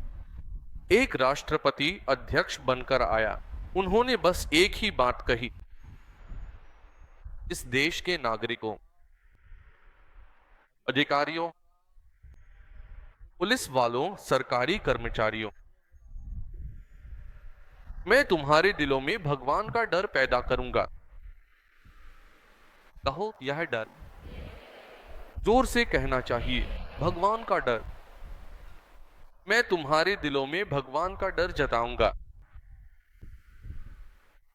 एक राष्ट्रपति अध्यक्ष बनकर आया। उन्होंने बस एक ही बात कही, इस देश के नागरिकों, अधिकारियों, पुलिस वालों, सरकारी कर्मचारियों, मैं तुम्हारे दिलों में भगवान का डर पैदा करूंगा। कहो, यह डर जोर से कहना चाहिए, भगवान का डर। मैं तुम्हारे दिलों में भगवान का डर जताऊंगा।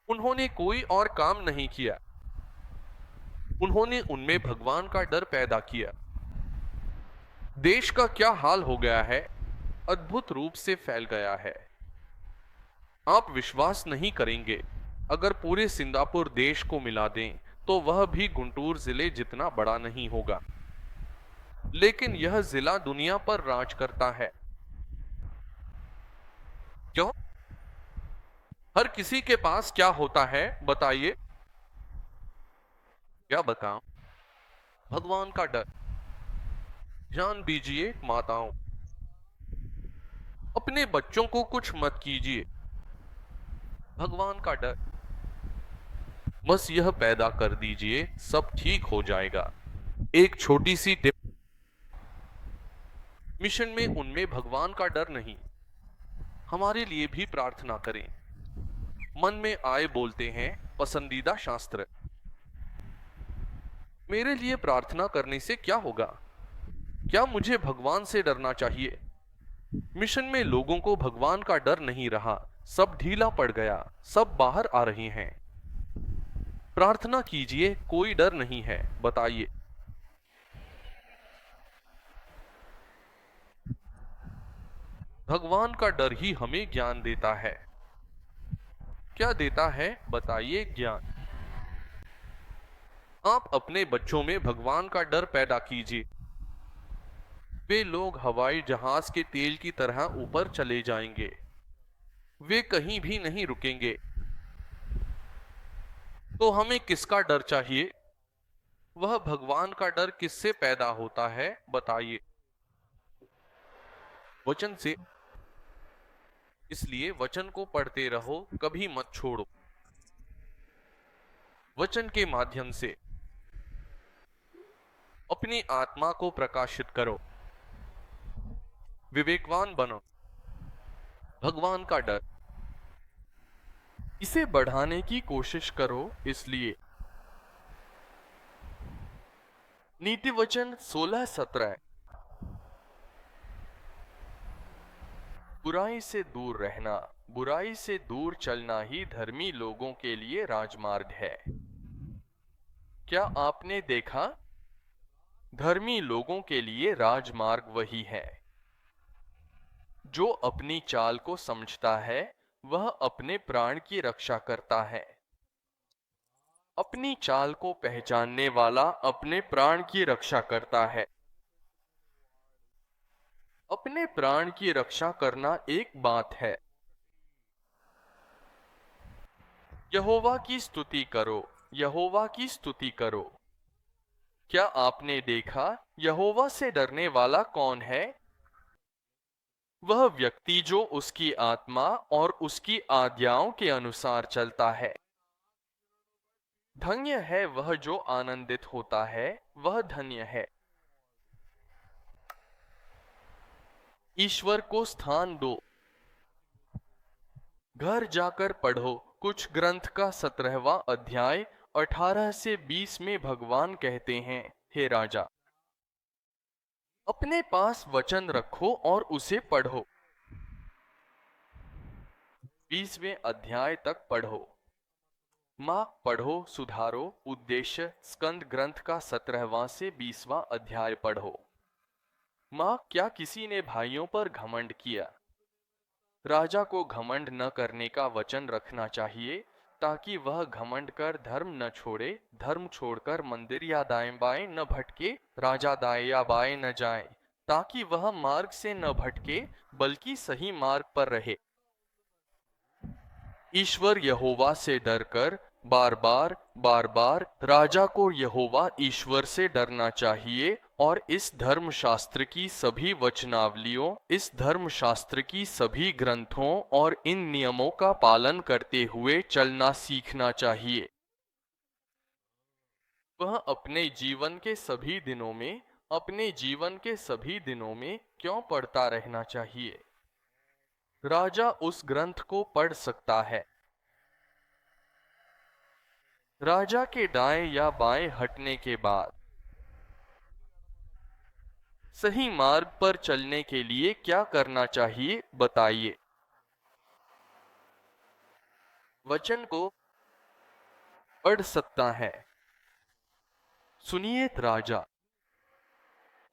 उन्होंने कोई और काम नहीं किया, उन्होंने उनमें भगवान का डर पैदा किया। देश का क्या हाल हो गया है, अद्भुत रूप से फैल गया है। आप विश्वास नहीं करेंगे, अगर पूरे सिंगापुर देश को मिला दें तो वह भी गुंटूर जिले जितना बड़ा नहीं होगा। लेकिन यह जिला दुनिया पर राज करता है। क्यों? हर किसी के पास क्या होता है बताइए? क्या बताऊं? भगवान का डर। जान दीजिए माताओं, अपने बच्चों को कुछ मत कीजिए। भगवान का डर, बस यह पैदा कर दीजिए, सब ठीक हो जाएगा। एक छोटी सी टिप, मिशन में उनमें भगवान का डर नहीं। हमारे लिए भी प्रार्थना करें। मन में आए बोलते हैं पसंदीदा शास्त्र। मेरे लिए प्रार्थना करने से क्या होगा? क्या मुझे भगवान से डरना चाहिए? मिशन में लोगों को भगवान का डर नहीं रहा, सब ढीला पड़ गया, सब बाहर आ रहे हैं। प्रार्थना कीजिए, कोई डर नहीं है, बताइए। भगवान का डर ही हमें ज्ञान देता है। क्या देता है बताइए? ज्ञान। आप अपने बच्चों में भगवान का डर पैदा कीजिए। वे लोग हवाई जहाज के तेल की तरह ऊपर चले जाएंगे, वे कहीं भी नहीं रुकेंगे। तो हमें किसका डर चाहिए? वह भगवान का डर किससे पैदा होता है बताइए? वचन से। इसलिए वचन को पढ़ते रहो, कभी मत छोड़ो। वचन के माध्यम से अपनी आत्मा को प्रकाशित करो, विवेकवान बनो। भगवान का डर, इसे बढ़ाने की कोशिश करो। इसलिए नीति वचन 16-17, बुराई से दूर रहना, बुराई से दूर चलना ही धर्मी लोगों के लिए राजमार्ग है। क्या आपने देखा? धर्मी लोगों के लिए राजमार्ग वही है। जो अपनी चाल को समझता है वह अपने प्राण की रक्षा करता है। अपनी चाल को पहचानने वाला अपने प्राण की रक्षा करता है। अपने प्राण की रक्षा करना एक बात है। यहोवा की स्तुति करो, यहोवा की स्तुति करो। क्या आपने देखा यहोवा से डरने वाला कौन है? वह व्यक्ति जो उसकी आत्मा और उसकी आज्ञाओं के अनुसार चलता है। धन्य है वह जो आनंदित होता है, वह धन्य है। ईश्वर को स्थान दो। घर जाकर पढ़ो कुछ ग्रंथ का 17वां अध्याय 18 से 20 में भगवान कहते हैं, हे राजा, अपने पास वचन रखो और उसे पढ़ो। 20वें अध्याय तक पढ़ो। माँ पढ़ो, सुधारो। उद्देश्य स्कंद ग्रंथ का 17वां से 20वां अध्याय पढ़ो। माँ, क्या किसी ने भाइयों पर घमंड किया? राजा को घमंड न करने का वचन रखना चाहिए, ताकि वह घमंड कर धर्म न छोड़े, धर्म छोड़कर मंदिर या दाएं बाएं न भटके, राजा दाएं या बाएं न जाए, ताकि वह मार्ग से न भटके बल्कि सही मार्ग पर रहे। ईश्वर यहोवा से डरकर बार बार राजा को यहोवा ईश्वर से डरना चाहिए और इस धर्मशास्त्र की सभी वचनावलियों, इस धर्मशास्त्र की सभी ग्रंथों और इन नियमों का पालन करते हुए चलना सीखना चाहिए। वह अपने जीवन के सभी दिनों में, अपने जीवन के सभी दिनों में क्यों पढ़ता रहना चाहिए? राजा उस ग्रंथ को पढ़ सकता है। राजा के दाएं या बाएं हटने के बाद सही मार्ग पर चलने के लिए क्या करना चाहिए बताइए। वचन को पढ़ सकता है। सुनिए राजा,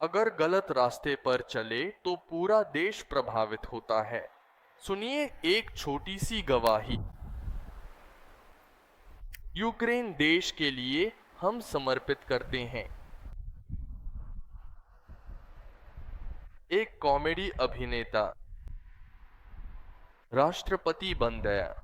अगर गलत रास्ते पर चले तो पूरा देश प्रभावित होता है। सुनिए एक छोटी सी गवाही। यूक्रेन देश के लिए हम समर्पित करते हैं। एक कॉमेडी अभिनेता राष्ट्रपति बन गया।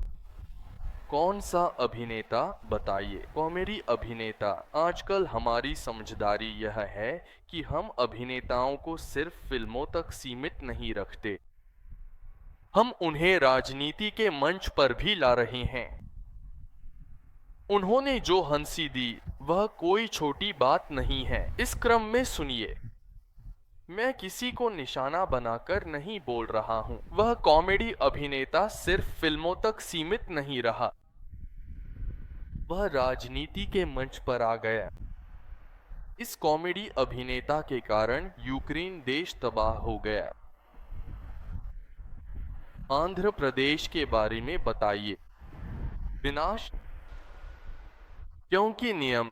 कौन सा अभिनेता बताइए। कॉमेडी अभिनेता। आजकल हमारी समझदारी यह है कि हम अभिनेताओं को सिर्फ फिल्मों तक सीमित नहीं रखते, हम उन्हें राजनीति के मंच पर भी ला रहे हैं। उन्होंने जो हंसी दी वह कोई छोटी बात नहीं है। इस क्रम में सुनिए, मैं किसी को निशाना बनाकर नहीं बोल रहा हूं। वह कॉमेडी अभिनेता सिर्फ फिल्मों तक सीमित नहीं रहा, वह राजनीति के मंच पर आ गया। इस कॉमेडी अभिनेता के कारण यूक्रेन देश तबाह हो गया। आंध्र प्रदेश के बारे में बताइए। विनाश, क्योंकि नियम,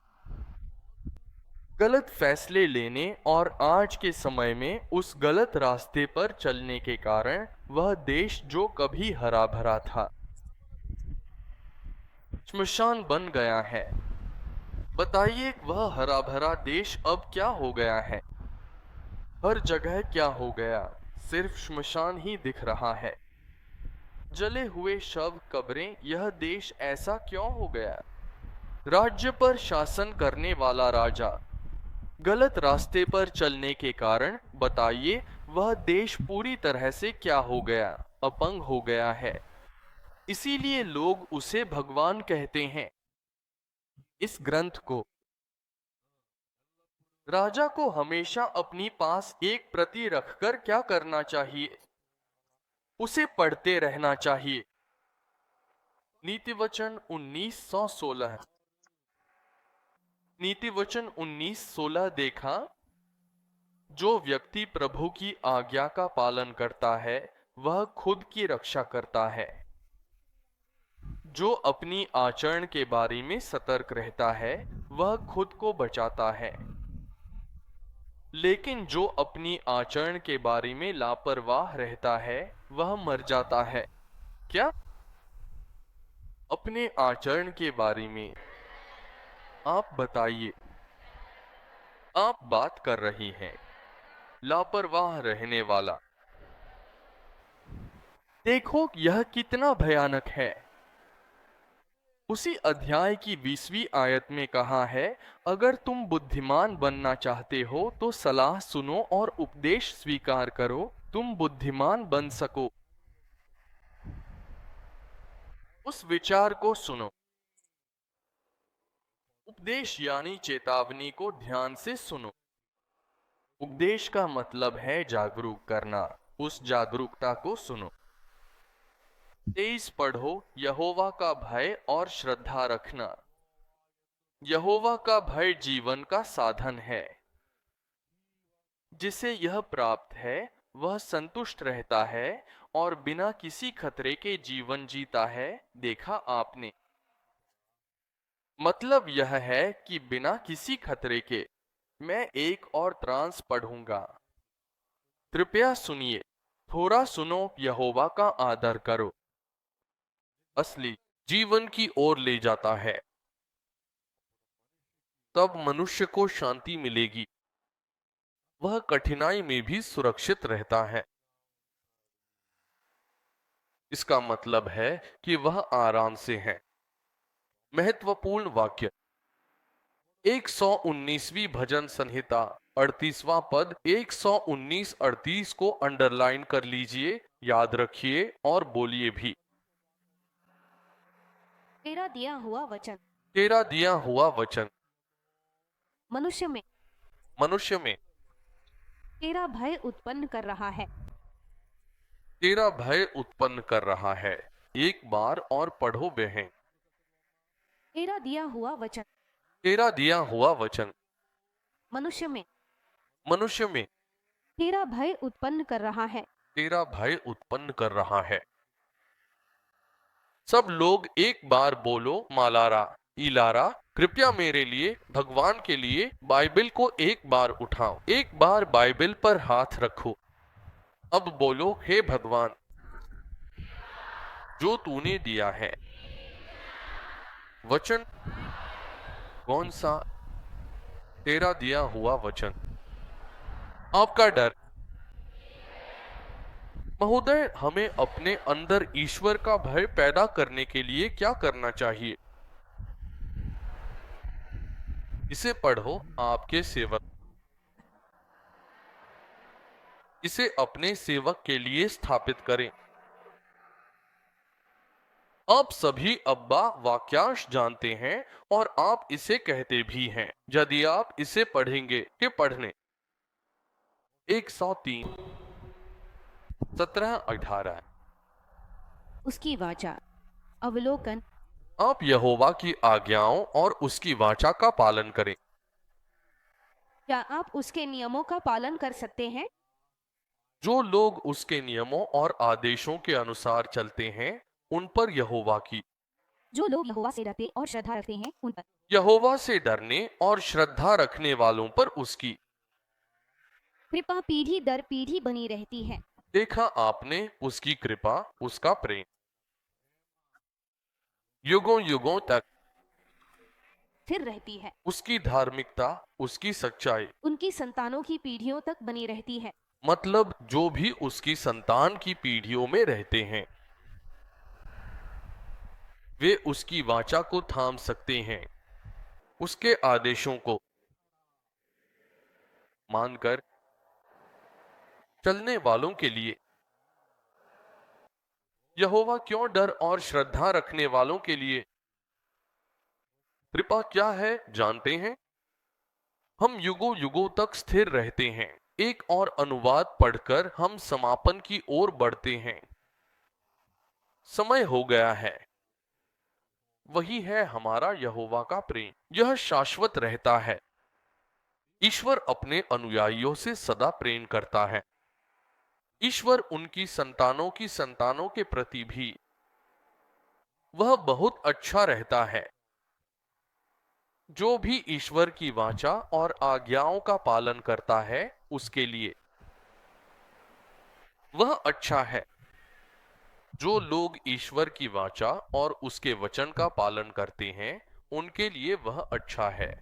गलत फैसले लेने और आज के समय में उस गलत रास्ते पर चलने के कारण वह देश जो कभी हरा भरा था श्मशान बन गया है। बताइए वह हरा भरा देश अब क्या हो गया है। हर जगह क्या हो गया, सिर्फ श्मशान ही दिख रहा है। जले हुए शव, कब्रें, यह देश ऐसा क्यों हो गया। राज्य पर शासन करने वाला राजा गलत रास्ते पर चलने के कारण बताइए वह देश पूरी तरह से क्या हो गया, अपंग हो गया है। इसीलिए लोग उसे भगवान कहते हैं। इस ग्रंथ को राजा को हमेशा अपनी पास एक प्रति रखकर क्या करना चाहिए, उसे पढ़ते रहना चाहिए। नीतिवचन 1916। नीतिवचन 1916 देखा, जो व्यक्ति प्रभु की आज्ञा का पालन करता है वह खुद की रक्षा करता है। जो अपनी आचरण के बारे में सतर्क रहता है वह खुद को बचाता है, लेकिन जो अपनी आचरण के बारे में लापरवाह रहता है वह मर जाता है। क्या? अपने आचरण के बारे में आप बताइए। आप बात कर रही हैं लापरवाह रहने वाला। देखो यह कितना भयानक है। उसी अध्याय की 20वीं आयत में कहा है, अगर तुम बुद्धिमान बनना चाहते हो तो सलाह सुनो और उपदेश स्वीकार करो, तुम बुद्धिमान बन सको। उस विचार को सुनो। उपदेश यानी चेतावनी को ध्यान से सुनो। उपदेश का मतलब है जागरूक करना, उस जागरूकता को सुनो। 23 पढ़ो, यहोवा का भय और श्रद्धा रखना। यहोवा का भय जीवन का साधन है। जिसे यह प्राप्त है वह संतुष्ट रहता है और बिना किसी खतरे के जीवन जीता है। देखा आपने, मतलब यह है कि बिना किसी खतरे के। मैं एक और त्रांस पढ़ूंगा, कृपया सुनिए। थोड़ा सुनो, यहोवा का आदर करो। असली जीवन की ओर ले जाता है। तब मनुष्य को शांति मिलेगी, वह कठिनाई में भी सुरक्षित रहता है। इसका मतलब है कि वह आराम से है। महत्वपूर्ण वाक्य 119वीं भजन संहिता 38वां पद 119-38 को अंडरलाइन कर लीजिए, याद रखिए और बोलिए भी। तेरा दिया हुआ वचन तेरा दिया हुआ वचन मनुष्य में मनुष्य में तेरा भय उत्पन्न कर रहा है। तेरा भय उत्पन्न कर रहा है। एक बार और पढ़ो बहन। तेरा दिया हुआ वचन तेरा दिया हुआ वचन मनुष्य में मनुष्य में तेरा भय उत्पन्न कर रहा है। तेरा भय उत्पन्न कर रहा है। सब लोग एक बार बोलो मालारा, इलारा, कृपया मेरे लिए, भगवान के लिए बाइबल को एक बार उठाओ, एक बार बाइबल पर हाथ रखो। अब बोलो, हे भगवान, जो तूने दिया है। वचन कौन सा? तेरा दिया हुआ वचन। आपका डर। महोदय, हमें अपने अंदर ईश्वर का भय पैदा करने के लिए क्या करना चाहिए? इसे पढ़ो, आपके सेवक। इसे अपने सेवक के लिए स्थापित करें। आप सभी अब्बा वाक्यांश जानते हैं और आप इसे कहते भी हैं। यदि आप इसे पढ़ेंगे कि पढ़ने 103 17-18। उसकी वाचा। अवलोकन। आप यहोवा की आज्ञाओं और उसकी वाचा का पालन करें। क्या आप उसके नियमों का पालन कर सकते हैं? जो लोग उसके नियमों और आदेशों के अनुसार चलते हैं, उन पर यहोवा की, जो लोग यहोवा से डरते और श्रद्धा रखते हैं उन पर। यहोवा से डरने और श्रद्धा रखने वालों पर उसकी कृपा पीढ़ी दर पीढ़ी बनी रहती है। देखा आपने उसकी कृपा, उसका प्रेम युगों युगों तक, फिर रहती है। उसकी धार्मिकता, उसकी सच्चाई। उनकी संतानों की पीढ़ियों तक बनी रहती है। मतलब जो भी उसकी संतान की पीढ़ियों में रहते हैं, वे उसकी वाचा को थाम सकते हैं, उसके आदेशों को मानकर चलने वालों के लिए। यहोवा क्यों डर और श्रद्धा रखने वालों के लिए कृपा क्या है जानते हैं? हम युगों युगों तक स्थिर रहते हैं। एक और अनुवाद पढ़कर हम समापन की ओर बढ़ते हैं। समय हो गया है। वही है हमारा यहोवा का प्रेम। यह शाश्वत रहता है। ईश्वर अपने अनुयायियों से सदा प्रेम करता है। ईश्वर उनकी संतानों की संतानों के प्रति भी वह बहुत अच्छा रहता है। जो भी ईश्वर की वाचा और आज्ञाओं का पालन करता है, उसके लिए वह अच्छा है। जो लोग ईश्वर की वाचा और उसके वचन का पालन करते हैं, उनके लिए वह अच्छा है।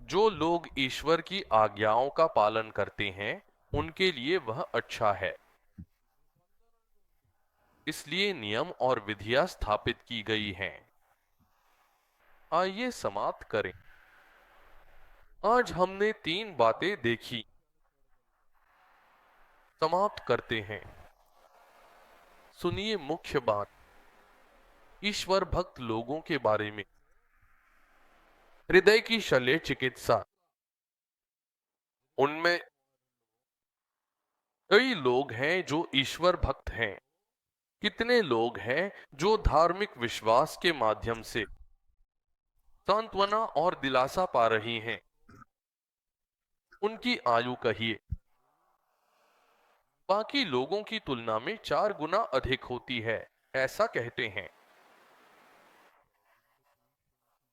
जो लोग ईश्वर की आज्ञाओं का पालन करते हैं, उनके लिए वह अच्छा है। इसलिए नियम और विधियां स्थापित की गई हैं। आइए समाप्त करें। आज हमने 3 बातें देखी। समाप्त करते हैं। सुनिए मुख्य बात, ईश्वर भक्त लोगों के बारे में। हृदय की शल्य चिकित्सा। उनमें कई लोग हैं जो ईश्वर भक्त हैं। कितने लोग हैं जो धार्मिक विश्वास के माध्यम से सांत्वना और दिलासा पा रही हैं? उनकी आयु कहिए बाकी लोगों की तुलना में 4 गुना अधिक होती है, ऐसा कहते हैं।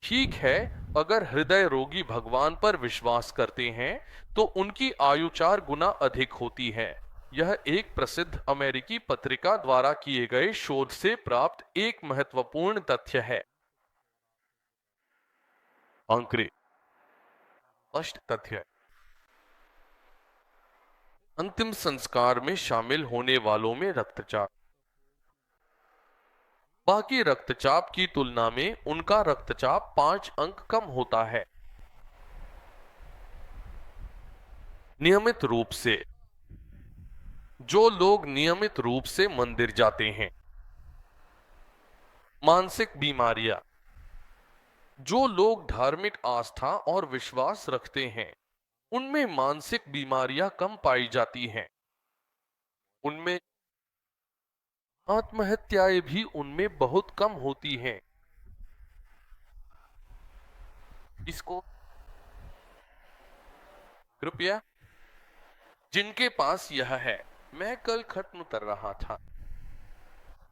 ठीक है, अगर हृदय रोगी भगवान पर विश्वास करते हैं तो उनकी आयु 4 गुना अधिक होती है। यह एक प्रसिद्ध अमेरिकी पत्रिका द्वारा किए गए शोध से प्राप्त एक महत्वपूर्ण तथ्य है। आंकड़े स्पष्ट तथ्य। अंतिम संस्कार में शामिल होने वालों में रक्तचाप, बाकी रक्तचाप की तुलना में उनका रक्तचाप 5 अंक कम होता है। नियमित रूप से, जो लोग नियमित रूप से मंदिर जाते हैं। मानसिक बीमारियां, जो लोग धार्मिक आस्था और विश्वास रखते हैं, उनमें मानसिक बीमारियां कम पाई जाती हैं। उनमें आत्महत्याएं भी उनमें बहुत कम होती हैं। इसको कृपया जिनके पास यह है। मैं कल खत्म उतर रहा था,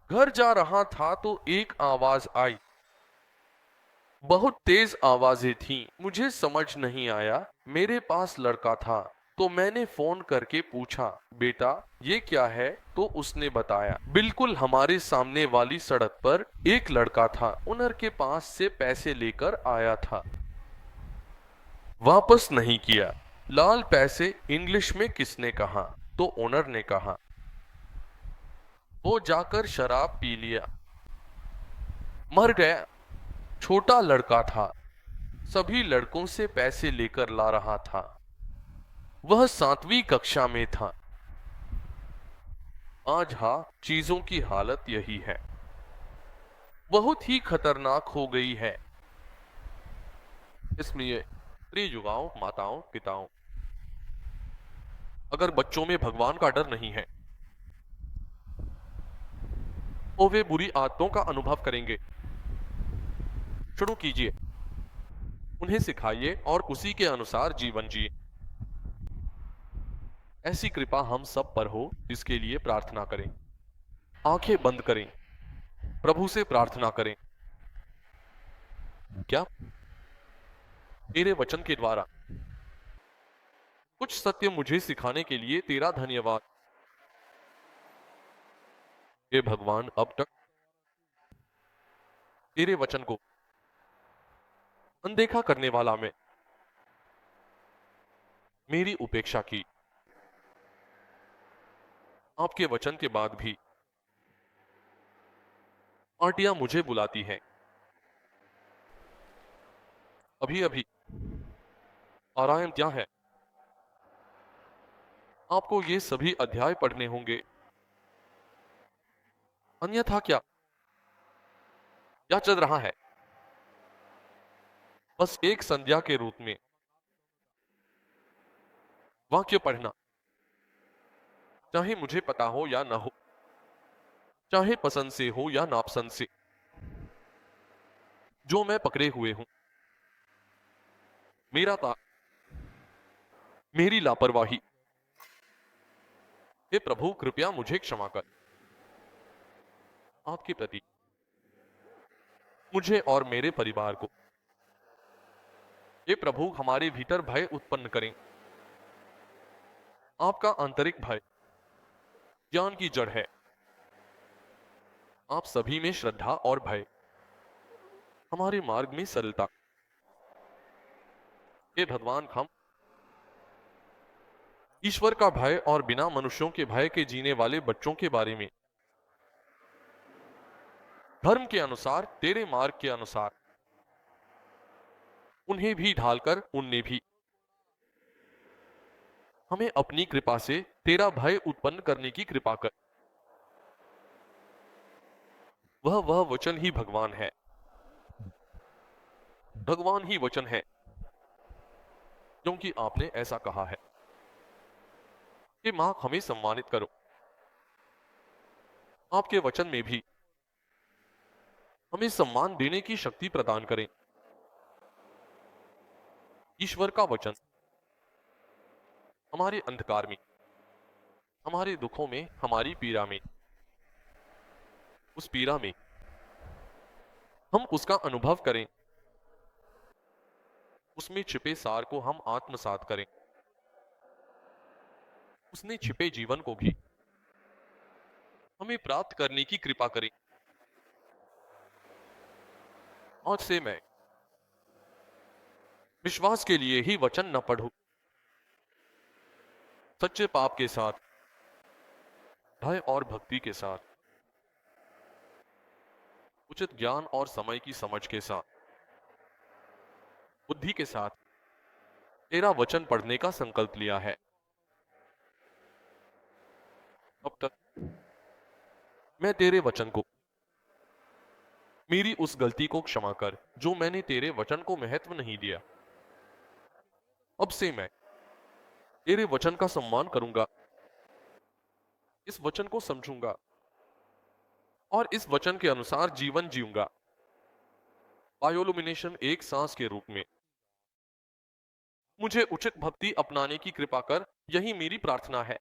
घर जा रहा था तो एक आवाज आई। बहुत तेज आवाजें थीं, मुझे समझ नहीं आया। मेरे पास लड़का था तो मैंने फोन करके पूछा, बेटा ये क्या है? तो उसने बताया, बिल्कुल हमारे सामने वाली सड़क पर एक लड़का था, ओनर के पास से पैसे लेकर आया था, वापस नहीं किया। लाल पैसे इंग्लिश में किसने कहा? तो ओनर ने कहा। वो जाकर शराब पी लिया, मर गया। छोटा लड़का था, सभी लड़कों से पैसे लेकर ला रहा था। वह 7वीं कक्षा में था। आज हाँ, चीजों की हालत यही है, बहुत ही खतरनाक हो गई है। इसलिए प्रिय युवाओं, माताओं, पिताओं, अगर बच्चों में भगवान का डर नहीं है तो वे बुरी आदतों का अनुभव करेंगे। शुरू कीजिए, उन्हें सिखाइए और उसी के अनुसार जीवन जिए। ऐसी कृपा हम सब पर हो, इसके लिए प्रार्थना करें। आंखें बंद करें, प्रभु से प्रार्थना करें। क्या तेरे वचन के द्वारा कुछ सत्य मुझे सिखाने के लिए तेरा धन्यवाद। हे भगवान, अब तक तेरे वचन को अनदेखा करने वाला मैं, मेरी उपेक्षा की। आपके वचन के बाद भी आंटियां मुझे बुलाती हैं। अभी अभी आराम क्या है? आपको ये सभी अध्याय पढ़ने होंगे, अन्यथा क्या चल रहा है? बस एक संध्या के रूप में वाक्य पढ़ना, चाहे मुझे पता हो या ना हो, चाहे पसंद से हो या नापसंद से, जो मैं पकड़े हुए हूं, मेरा ता मेरी लापरवाही। हे प्रभु, कृपया मुझे क्षमा कर। आपके प्रति मुझे और मेरे परिवार को, हे प्रभु, हमारे भीतर भय उत्पन्न करें। आपका आंतरिक भय ज्ञान की जड़ है। आप सभी में श्रद्धा और भय, हमारे मार्ग में सरलता। हे भगवान, हम ईश्वर का भय और बिना मनुष्यों के भय के जीने वाले बच्चों के बारे में, धर्म के अनुसार, तेरे मार्ग के अनुसार, उन्हें भी ढालकर उनने भी हमें अपनी कृपा से तेरा भय उत्पन्न करने की कृपा कर। वह वचन ही भगवान है, भगवान ही वचन है, क्योंकि आपने ऐसा कहा है कि मां, हमें सम्मानित करो। आपके वचन में भी हमें सम्मान देने की शक्ति प्रदान करें। ईश्वर का वचन हमारे अंधकार में, हमारे दुखों में, हमारी पीड़ा में, उस पीड़ा में हम उसका अनुभव करें, उसमें छिपे सार को हम आत्मसात करें, उसने छिपे जीवन को भी हमें प्राप्त करने की कृपा करें। आज से मैं विश्वास के लिए ही वचन न पढ़ूं, सच्चे पाप के साथ, भय और भक्ति के साथ, उचित ज्ञान और समय की समझ के साथ, बुद्धि के साथ तेरा वचन पढ़ने का संकल्प लिया है। अब तक मैं तेरे वचन को, मेरी उस गलती को क्षमा कर जो मैंने तेरे वचन को महत्व नहीं दिया। अब से मैं तेरे वचन का सम्मान करूंगा, इस वचन को समझूंगा और इस वचन के अनुसार जीवन जीऊंगा। बायोलुमिनेशन एक सांस के रूप में मुझे उचित भक्ति अपनाने की कृपा कर, यही मेरी प्रार्थना है।